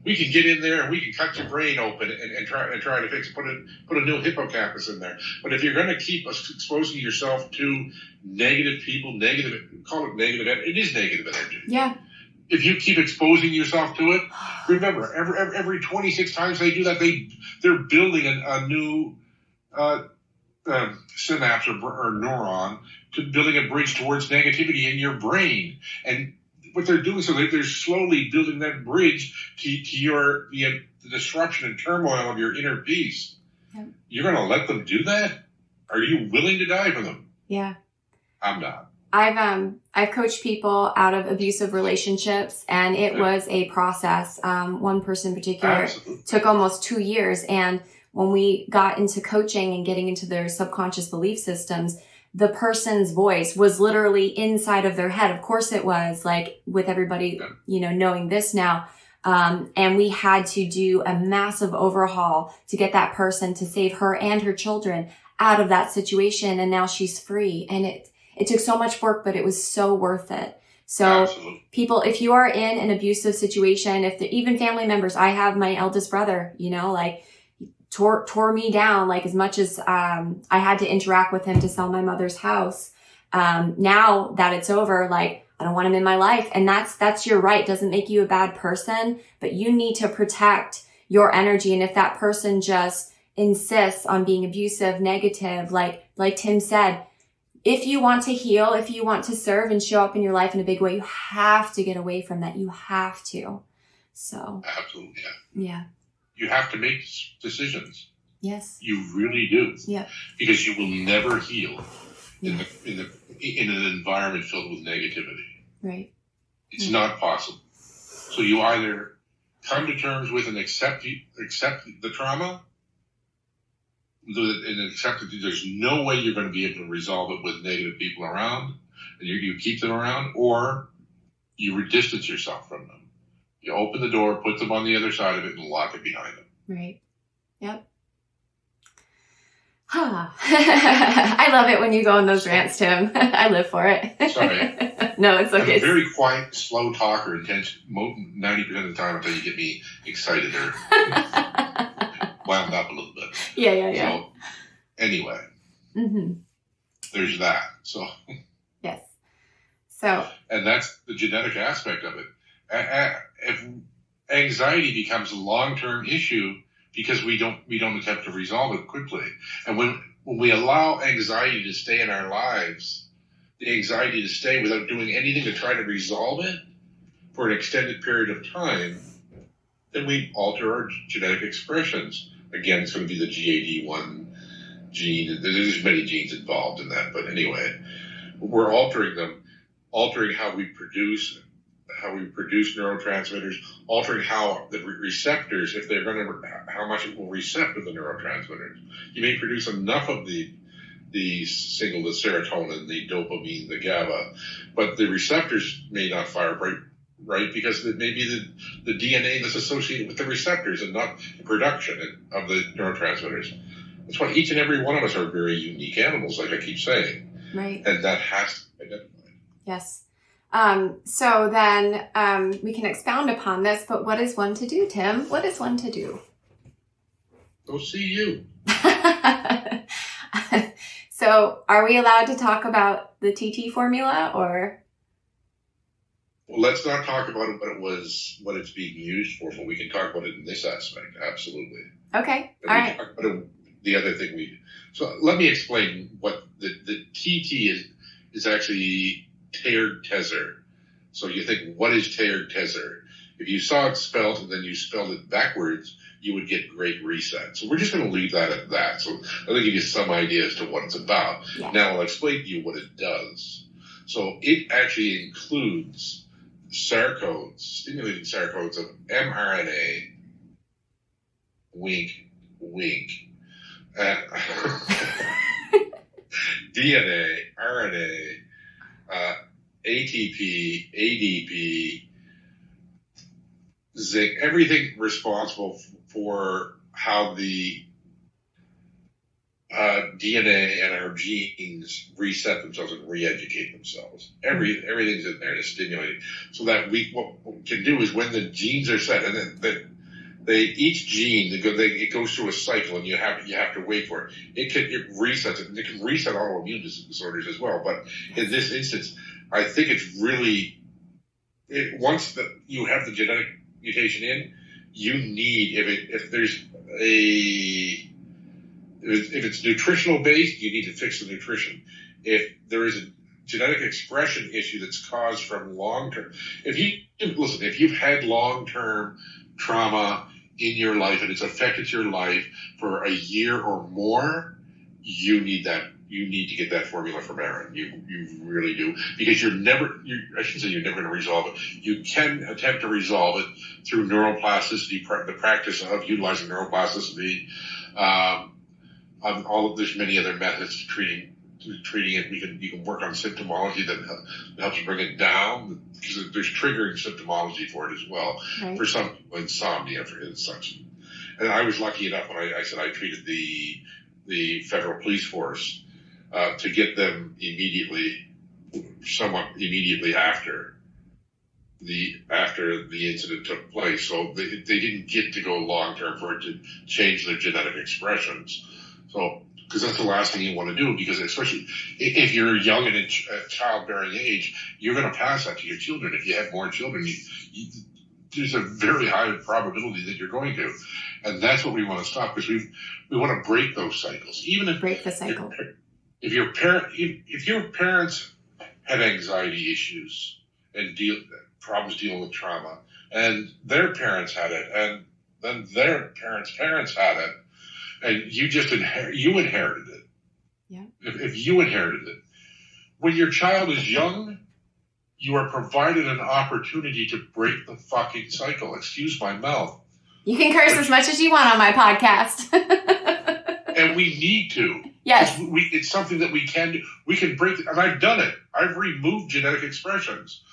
get in there and we can cut your brain open and try to fix it. Put a new hippocampus in there. But if you're going to keep exposing yourself to negative people, call it negative. It is negative energy. Yeah. If you keep exposing yourself to it, remember every 26 times they do that, they're building a new synapse or neuron to building a bridge towards negativity in your brain. And what they're doing, so they're slowly building that bridge to the disruption and turmoil of your inner peace. Yeah. You're going to let them do that? Are you willing to die for them? Yeah. I'm not. I've coached people out of abusive relationships, and it was a process. One person in particular took almost 2 years, and when we got into coaching and getting into their subconscious belief systems, the person's voice was literally inside of their head. Of course it was, like with everybody, knowing this now. And we had to do a massive overhaul to get that person to save her and her children out of that situation. And now she's free. And it took so much work, but it was so worth it. So Absolutely. People, if you are in an abusive situation, even family members, I have my eldest brother, tore me down, like as much as I had to interact with him to sell my mother's house. Now that it's over, like I don't want him in my life. And that's your right. Doesn't make you a bad person, but you need to protect your energy. And if that person just insists on being abusive, negative, like Tim said, if you want to heal, if you want to serve and show up in your life in a big way, you have to get away from that. You have to. So. Absolutely. Yeah. You have to make decisions. Yes. You really do. Yeah. Because you will never heal in an environment filled with negativity. Right. It's not possible. So you either come to terms with and accept the trauma, and accept that there's no way you're going to be able to resolve it with negative people around, and you keep them around, or you distance yourself from them. You open the door, put them on the other side of it, and lock it behind them. Right. Yep. I love it when you go on those rants, Tim. I live for it. Sorry. No, it's okay. I'm a very quiet, slow talker. 90% of the time until you get me excited or wound up a little bit. Yeah. So, anyway, there's that. So. Yes. So. And that's the genetic aspect of it. If anxiety becomes a long-term issue because we don't attempt to resolve it quickly, and when we allow anxiety to stay in our lives, the anxiety to stay without doing anything to try to resolve it for an extended period of time, then we alter our genetic expressions. Again, it's going to be the GAD1 gene. There's many genes involved in that, but anyway, we're altering them, altering how we produce neurotransmitters, altering how the receptors, if they're going to, how much it will recept of the neurotransmitters. You may produce enough of the serotonin, the dopamine, the GABA, but the receptors may not fire right because it may be the DNA that's associated with the receptors and not the production of the neurotransmitters. That's why each and every one of us are very unique animals, like I keep saying. Right. And that has to be identified. Yes. So then we can expound upon this, but what is one to do, Tim? What is one to do? Go see you. So are we allowed to talk about the TT formula or? Well, let's not talk about it, what it's being used for, but we can talk about it in this aspect. Absolutely. Okay. All right. Talk about the other thing so let me explain what the TT is actually tered tezer. So you think, what is tered tezer? If you saw it spelled and then you spelled it backwards, you would get great reset. So we're just going to leave that at that. So I'm going to give you some idea as to what it's about. Yeah. Now I'll explain to you what it does. So it actually includes stimulating sarcodes of mRNA, wink, wink, DNA, RNA, ATP, ADP, zinc, everything responsible for how the DNA and our genes reset themselves and re-educate themselves. Everything's in there to stimulate it. So that what we can do is when the genes are set, and then each gene it goes through a cycle, and you have to wait for it. It resets it, and it can reset autoimmune disorders as well. But in this instance, I think it's really once that you have the genetic mutation in, you need if it's nutritional based, you need to fix the nutrition. If there is a genetic expression issue that's caused from long-term, if you've had long-term trauma in your life and it's affected your life for a year or more, you need to get that formula from Erin. You really do, because I shouldn't say you're never going to resolve it. You can attempt to resolve it through neuroplasticity, the practice of utilizing neuroplasticity. There's many other methods to treating it. You can work on symptomology that helps bring it down, because there's triggering symptomology for it as well. Right. For some people, insomnia and such. And I was lucky enough when I said I treated the federal police force to get them somewhat immediately after the incident took place. So they didn't get to go long term for it to change their genetic expressions. So, because that's the last thing you want to do, because especially if you're young and in childbearing age, you're going to pass that to your children. If you have more children, there's a very high probability that you're going to. And that's what we want to stop, because we want to break those cycles. Even if break the cycle. If your parents have anxiety issues and problems dealing with trauma, and their parents had it, and then their parents' parents had it, and you inherited it. Yeah. If you inherited it, when your child is young, you are provided an opportunity to break the fucking cycle. Excuse my mouth. You can curse as much as you want on my podcast. And we need to. Yes. It's something that we can do. We can break it, and I've done it. I've removed genetic expressions,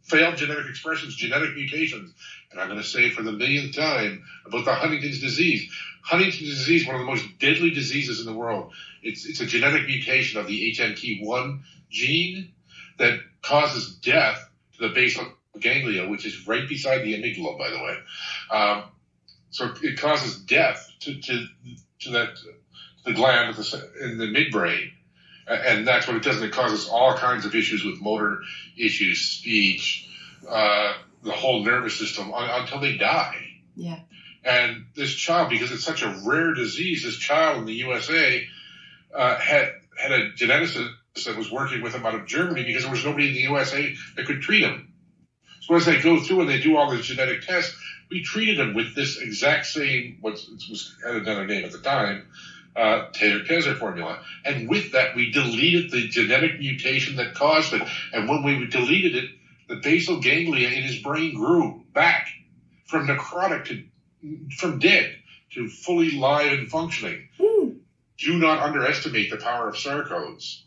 failed genetic expressions, genetic mutations. And I'm going to say it for the millionth time about the Huntington's disease. Huntington's disease, one of the most deadly diseases in the world. It's a genetic mutation of the HNT1 gene that causes death to the basal ganglia, which is right beside the amygdala, by the way. So it causes death to the gland in the midbrain. And that's what it does. And it causes all kinds of issues with motor issues, speech, the whole nervous system until they die. Yeah. And this child, because it's such a rare disease, this child in the USA had a geneticist that was working with him out of Germany, because there was nobody in the USA that could treat him. So as they go through and they do all these genetic tests, we treated him with this exact same, had another name at the time, tezer formula. And with that, we deleted the genetic mutation that caused it. And when we deleted it, the basal ganglia in his brain grew back from necrotic from dead to fully live and functioning. Do not underestimate the power of sarcodes.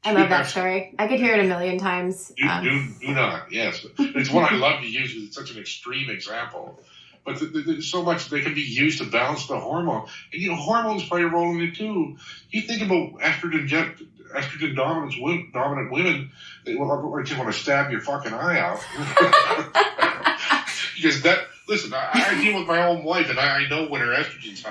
I love that story. I could hear it a million times. Do not, yes. It's one I love to use because it's such an extreme example. But there's so much they can be used to balance the hormone. And, hormones play a role in it, too. You think about estrogen dominant women, they just want to stab your fucking eye out. Because listen, I deal with my own wife, and I know when her estrogen's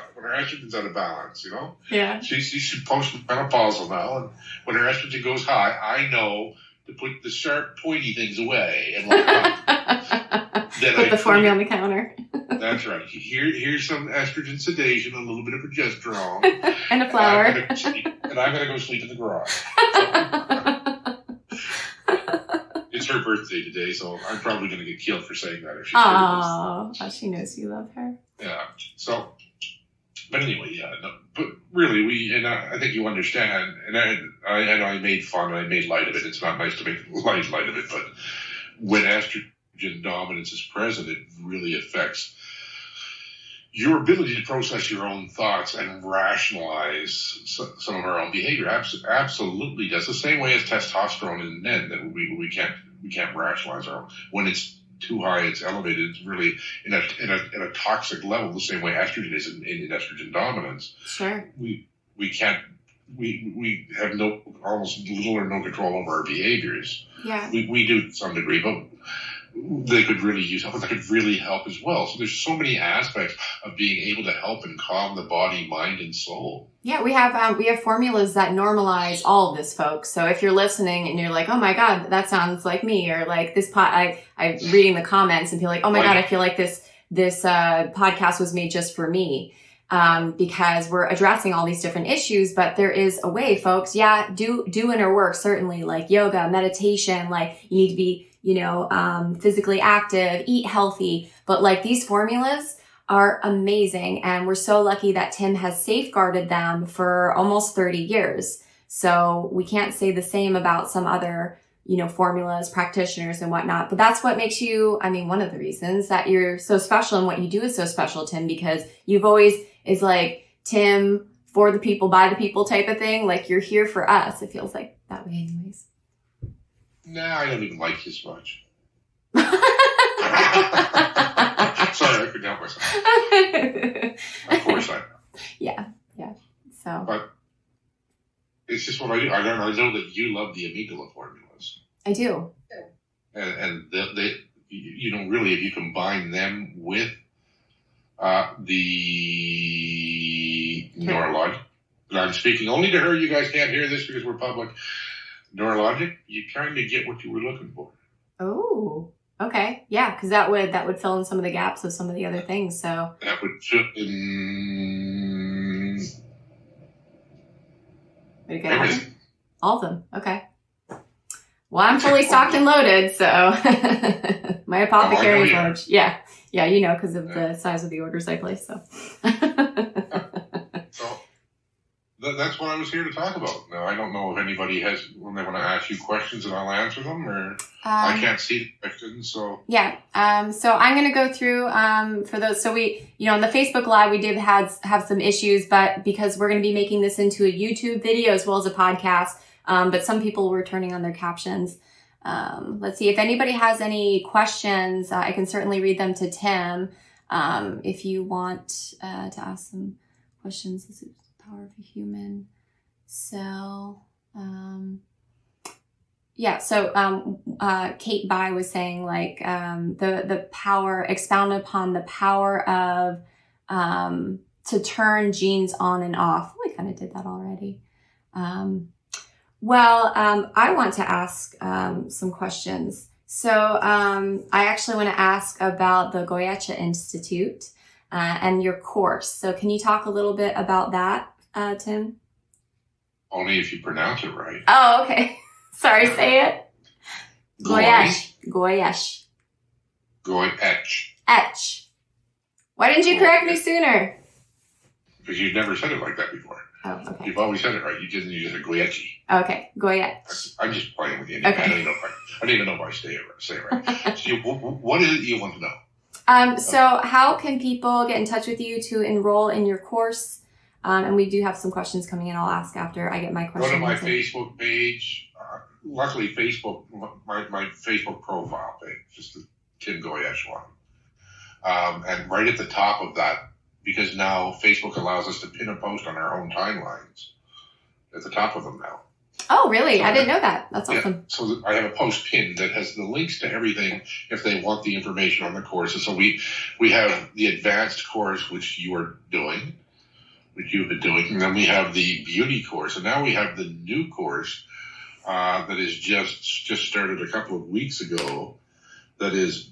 out of balance, Yeah. She's postmenopausal now, and when her estrogen goes high, I know to put the sharp, pointy things away. And put the formula on the counter. That's right. Here's some estrogen sedation, a little bit of progesterone. And a flower. And I'm going to go sleep in the garage. It's her birthday today, so I'm probably going to get killed for saying that. If she she knows you love her. Yeah. So, but anyway, yeah. No, but really, I think you understand, and I made fun and I made light of it. It's not nice to make light of it, but when estrogen dominance is present, it really affects your ability to process your own thoughts and rationalize some of our own behavior. Absolutely does. The same way as testosterone in men, that we can't rationalize our own. When it's too high, it's elevated. It's really in a toxic level, the same way estrogen is in estrogen dominance. Sure. We have almost little or no control over our behaviors. Yeah. We do to some degree, but they could really use help. That could really help as well. So there's so many aspects of being able to help and calm the body, mind, and soul. Yeah, we have formulas that normalize all of this, folks. So if you're listening and you're like, oh my God, that sounds like me, or like this I'm reading the comments and feel like, oh my God, I feel like this podcast was made just for me. Because we're addressing all these different issues, but there is a way, folks. Yeah, do inner work, certainly, like yoga, meditation, like you need to be, physically active, eat healthy, but like these formulas are amazing. And we're so lucky that Tim has safeguarded them for almost 30 years. So we can't say the same about some other, formulas, practitioners and whatnot, but that's what makes you, one of the reasons that you're so special and what you do is so special, Tim, because you've always is like Tim for the people, by the people type of thing. Like you're here for us. It feels like that way anyways. Nah, I don't even like you as much. Sorry, I couldn't help myself. Of course I know. Yeah. So. But it's just what I do. I know that you love the amygdala formulas. I do. And they really, if you combine them with the neurologic, and I'm speaking only to her, you guys can't hear this because we're public, neurologic, you kind of get what you were looking for. Oh, okay. Yeah, because that would fill in some of the gaps of some of the other things. So that would fill in everything. All of them. Okay. Well, I'm fully stocked and loaded, so my apothecary is large. Yeah, because of the size of the orders I place. So. So that's what I was here to talk about. Now, I don't know if anybody when they want to ask you questions and I'll answer them, or I can't see the questions, so. Yeah, so I'm going to go through for those. So we, on the Facebook Live, we did have some issues, but because we're going to be making this into a YouTube video as well as a podcast, but some people were turning on their captions. Let's see if anybody has any questions. I can certainly read them to Tim if you want to ask some questions. This is the power of a human cell. Kate Bai was saying like the power, expound upon the power of to turn genes on and off. We kind of did that already. I want to ask some questions. So I actually want to ask about the Goyetche Institute and your course. So can you talk a little bit about that, Tim? Only if you pronounce it right. Oh, okay. Sorry, say it. Goyetche. Goyetche. Why didn't you correct me sooner? Because you've never said it like that before. Oh, okay. You've always said it right. You just said Goyetche. Okay, Goyetche. I'm just playing with you. Okay. I don't even know if I say it right. So what is it you want to know? So how can people get in touch with you to enroll in your course? And we do have some questions coming in. I'll ask after I get my question. Go to my Facebook page. Luckily, Facebook, my Facebook profile page, just the Tim Goyetche one. And right at the top of that, because now Facebook allows us to pin a post on our own timelines at the top of them now. Oh, really? So I didn't know that. That's awesome. Yeah, so I have a post pinned that has the links to everything if they want the information on the courses. So we have the advanced course, which you've been doing, and then we have the beauty course, and now we have the new course, that is just started a couple of weeks ago. That is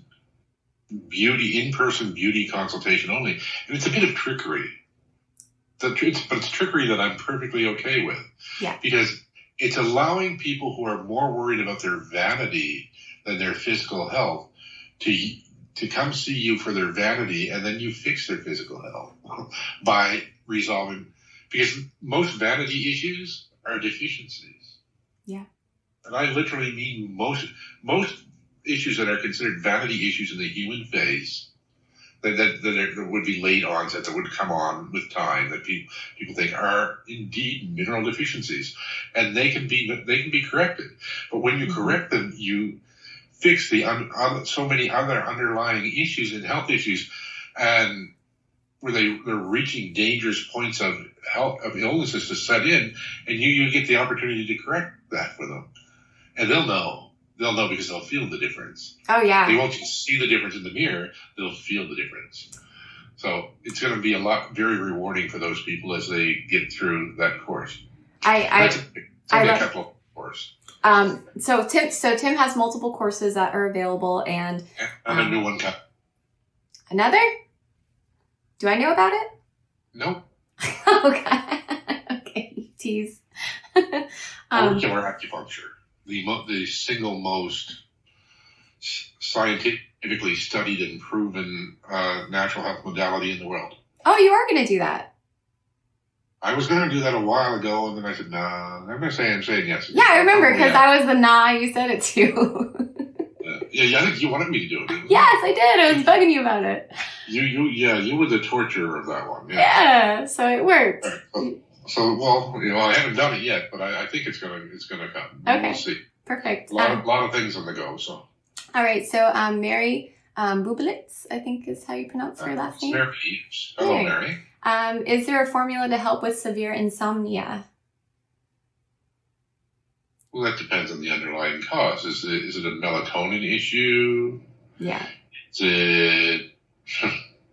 in-person beauty consultation only, and it's a bit of trickery. But it's trickery that I'm perfectly okay with. Yeah. Because it's allowing people who are more worried about their vanity than their physical health to come see you for their vanity, and then you fix their physical health by resolving. Because most vanity issues are deficiencies. Yeah. And I literally mean most issues that are considered vanity issues in the human face that would be late onset, that would come on with time, that people think are indeed mineral deficiencies, and they can be corrected. But when you correct them, you fix so many other underlying issues and health issues, and where they're reaching dangerous points of illnesses to set in, and you get the opportunity to correct that for them, and they'll know. They'll know because they'll feel the difference. Oh, yeah. They won't just see the difference in the mirror. They'll feel the difference. So it's going to be very rewarding for those people as they get through that course. It's only a couple of courses. So Tim has multiple courses that are available, and a new one coming. Another? Do I know about it? No. Okay. Tease. Molecular acupuncture. The single most scientifically studied and proven natural health modality in the world. Oh, you are going to do that? I was going to do that a while ago, and then I said, no, I'm going to say I'm saying yes. Yeah, I remember, because I was the nah you said it to. Yeah, I think you wanted me to do it. Yes, I did. I was bugging you about it. You were the torturer of that one. Yeah, so it worked. Right. So, well, I haven't done it yet, but I think it's gonna come. Okay. We'll see. Perfect. A lot of things on the go. So. All right. So, Mary Bublitz, I think is how you pronounce her last name. Mary. Hello, Mary. Is there a formula to help with severe insomnia? Well, that depends on the underlying cause. Is it a melatonin issue? Yeah. Is it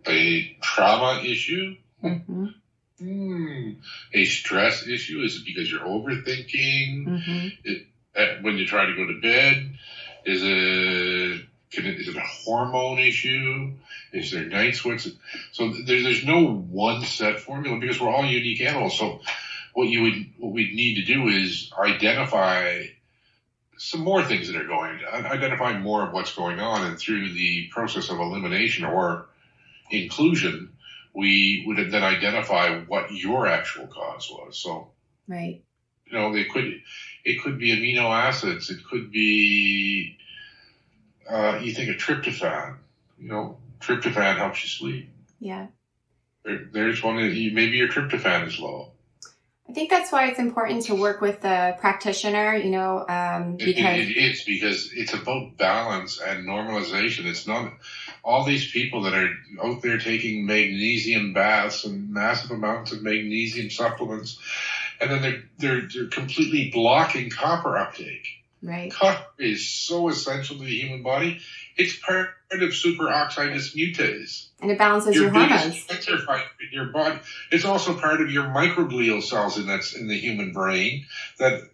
a trauma issue? Mm-hmm. A stress issue? Is it because you're overthinking? Mm-hmm. When you try to go to bed? Is it a hormone issue? Is there night sweats? So there's no one set formula because we're all unique animals. So what we'd need to do is identify some more things that are going on, identify more of what's going on, and through the process of elimination or inclusion, we would then identify what your actual cause was. So, right. It could be amino acids. It could be, you think of tryptophan. Tryptophan helps you sleep. Yeah. There's one that maybe your tryptophan is low. I think that's why it's important to work with a practitioner, because it is, because it's about balance and normalization. It's not all these people that are out there taking magnesium baths and massive amounts of magnesium supplements, and then they're completely blocking copper uptake. Right. Copper is so essential to the human body. It's part of superoxide dismutase. And it balances your hormones. In your body. It's also part of your microglial cells in the human brain. That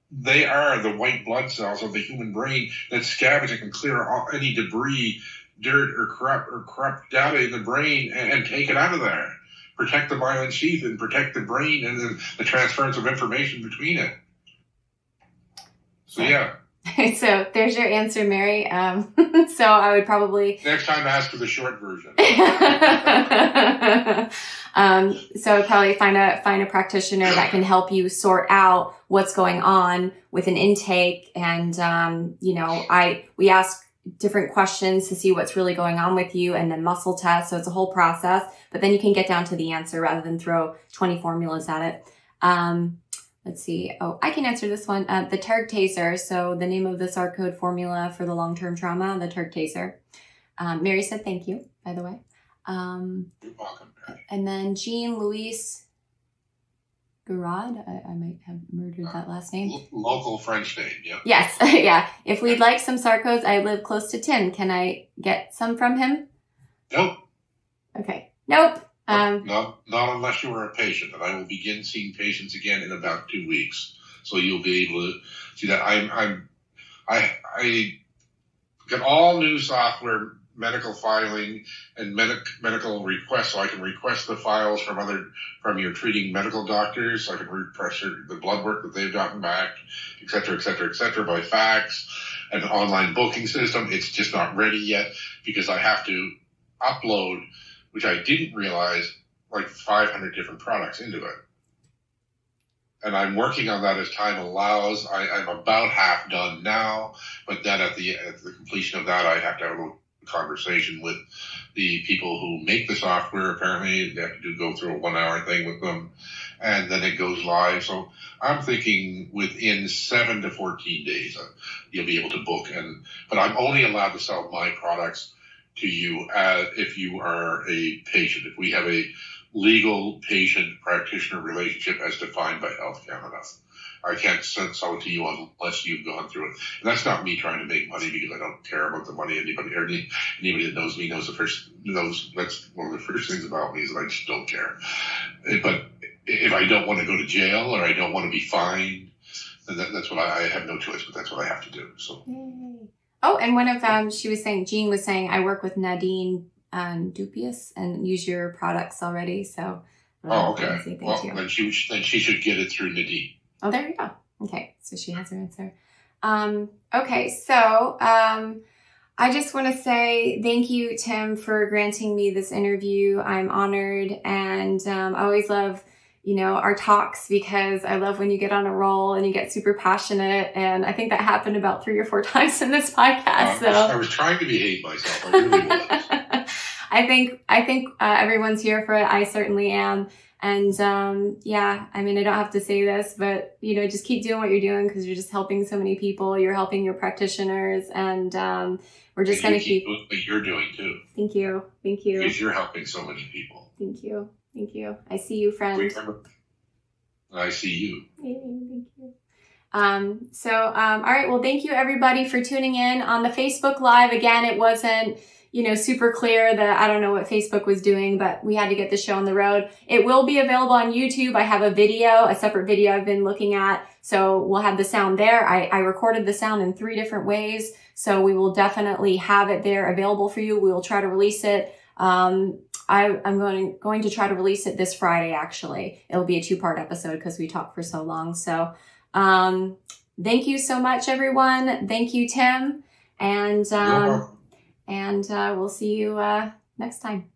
they are the white blood cells of the human brain that scavenge and clear any debris, dirt, or corrupt data in the brain and take it out of there. Protect the myelin sheath and protect the brain and the transference of information between it. So yeah. So there's your answer, Mary. So I would probably next time ask for the short version. So I'd probably find a practitioner that can help you sort out what's going on with an intake, and we ask different questions to see what's really going on with you, and then muscle tests. So it's a whole process, but then you can get down to the answer rather than throw 20 formulas at it. Let's see. Oh, I can answer this one. The Targ Taser. So the name of the SAR code formula for the long-term trauma, the Targ Taser. Mary said thank you, by the way. You're welcome, Mary. And then Jean Louise Garad. I might have murdered that last name. Local French name, yeah. Yes, yeah. If we'd like some SAR codes, I live close to Tim. Can I get some from him? Nope. Okay. Nope. Not unless you are a patient, and I will begin seeing patients again in about 2 weeks. So you'll be able to see that. I get all new software, medical filing and medical requests, so I can request the files from your treating medical doctors. So I can request the blood work that they've gotten back, et cetera, by fax. An online booking system. It's just not ready yet because I have to upload, which I didn't realize, like 500 different products into it. And I'm working on that as time allows. I'm about half done now, but then at the completion of that, I have to have a little conversation with the people who make the software. Apparently, they have to go through a 1 hour thing with them, and then it goes live. So I'm thinking within 7 to 14 days, you'll be able to book. But I'm only allowed to sell my products to you if you are a patient. If we have a legal patient-practitioner relationship as defined by Health Canada. I can't sell it to you unless you've gone through it. And that's not me trying to make money because I don't care about the money. Anybody that knows me knows that's one of the first things about me is that I just don't care. But if I don't want to go to jail or I don't want to be fined, then that's what I have no choice, but that's what I have to do. So. Oh, and one of she was saying, Jean was saying, I work with Nadine Dupius and use your products already. So. Oh, okay. Well, then she should get it through Nadine. Oh, there you go. Okay, so she has her answer. Okay, so I just want to say thank you, Tim, for granting me this interview. I'm honored, and I always love, our talks because I love when you get on a roll and you get super passionate. And I think that happened about 3 or 4 times in this podcast. I was trying to behave myself. I really was. I think everyone's here for it. I certainly am. And, I don't have to say this, but, just keep doing what you're doing because you're just helping so many people. You're helping your practitioners, and we're just going to keep doing what you're doing too. Thank you. Because you're helping so many people. Thank you. I see you, friend. I see you. Thank you. All right. Well, thank you everybody for tuning in on the Facebook Live. Again, it wasn't, super clear that I don't know what Facebook was doing, but we had to get the show on the road. It will be available on YouTube. I have a separate video I've been looking at. So we'll have the sound there. I recorded the sound in 3 different ways. So we will definitely have it there available for you. We will try to release it. I'm going to try to release it this Friday, actually. It'll be a 2-part episode because we talked for so long. So, thank you so much, everyone. Thank you, Tim. And we'll see you next time.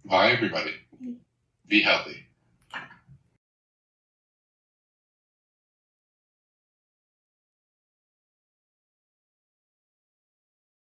Bye, everybody. Be healthy.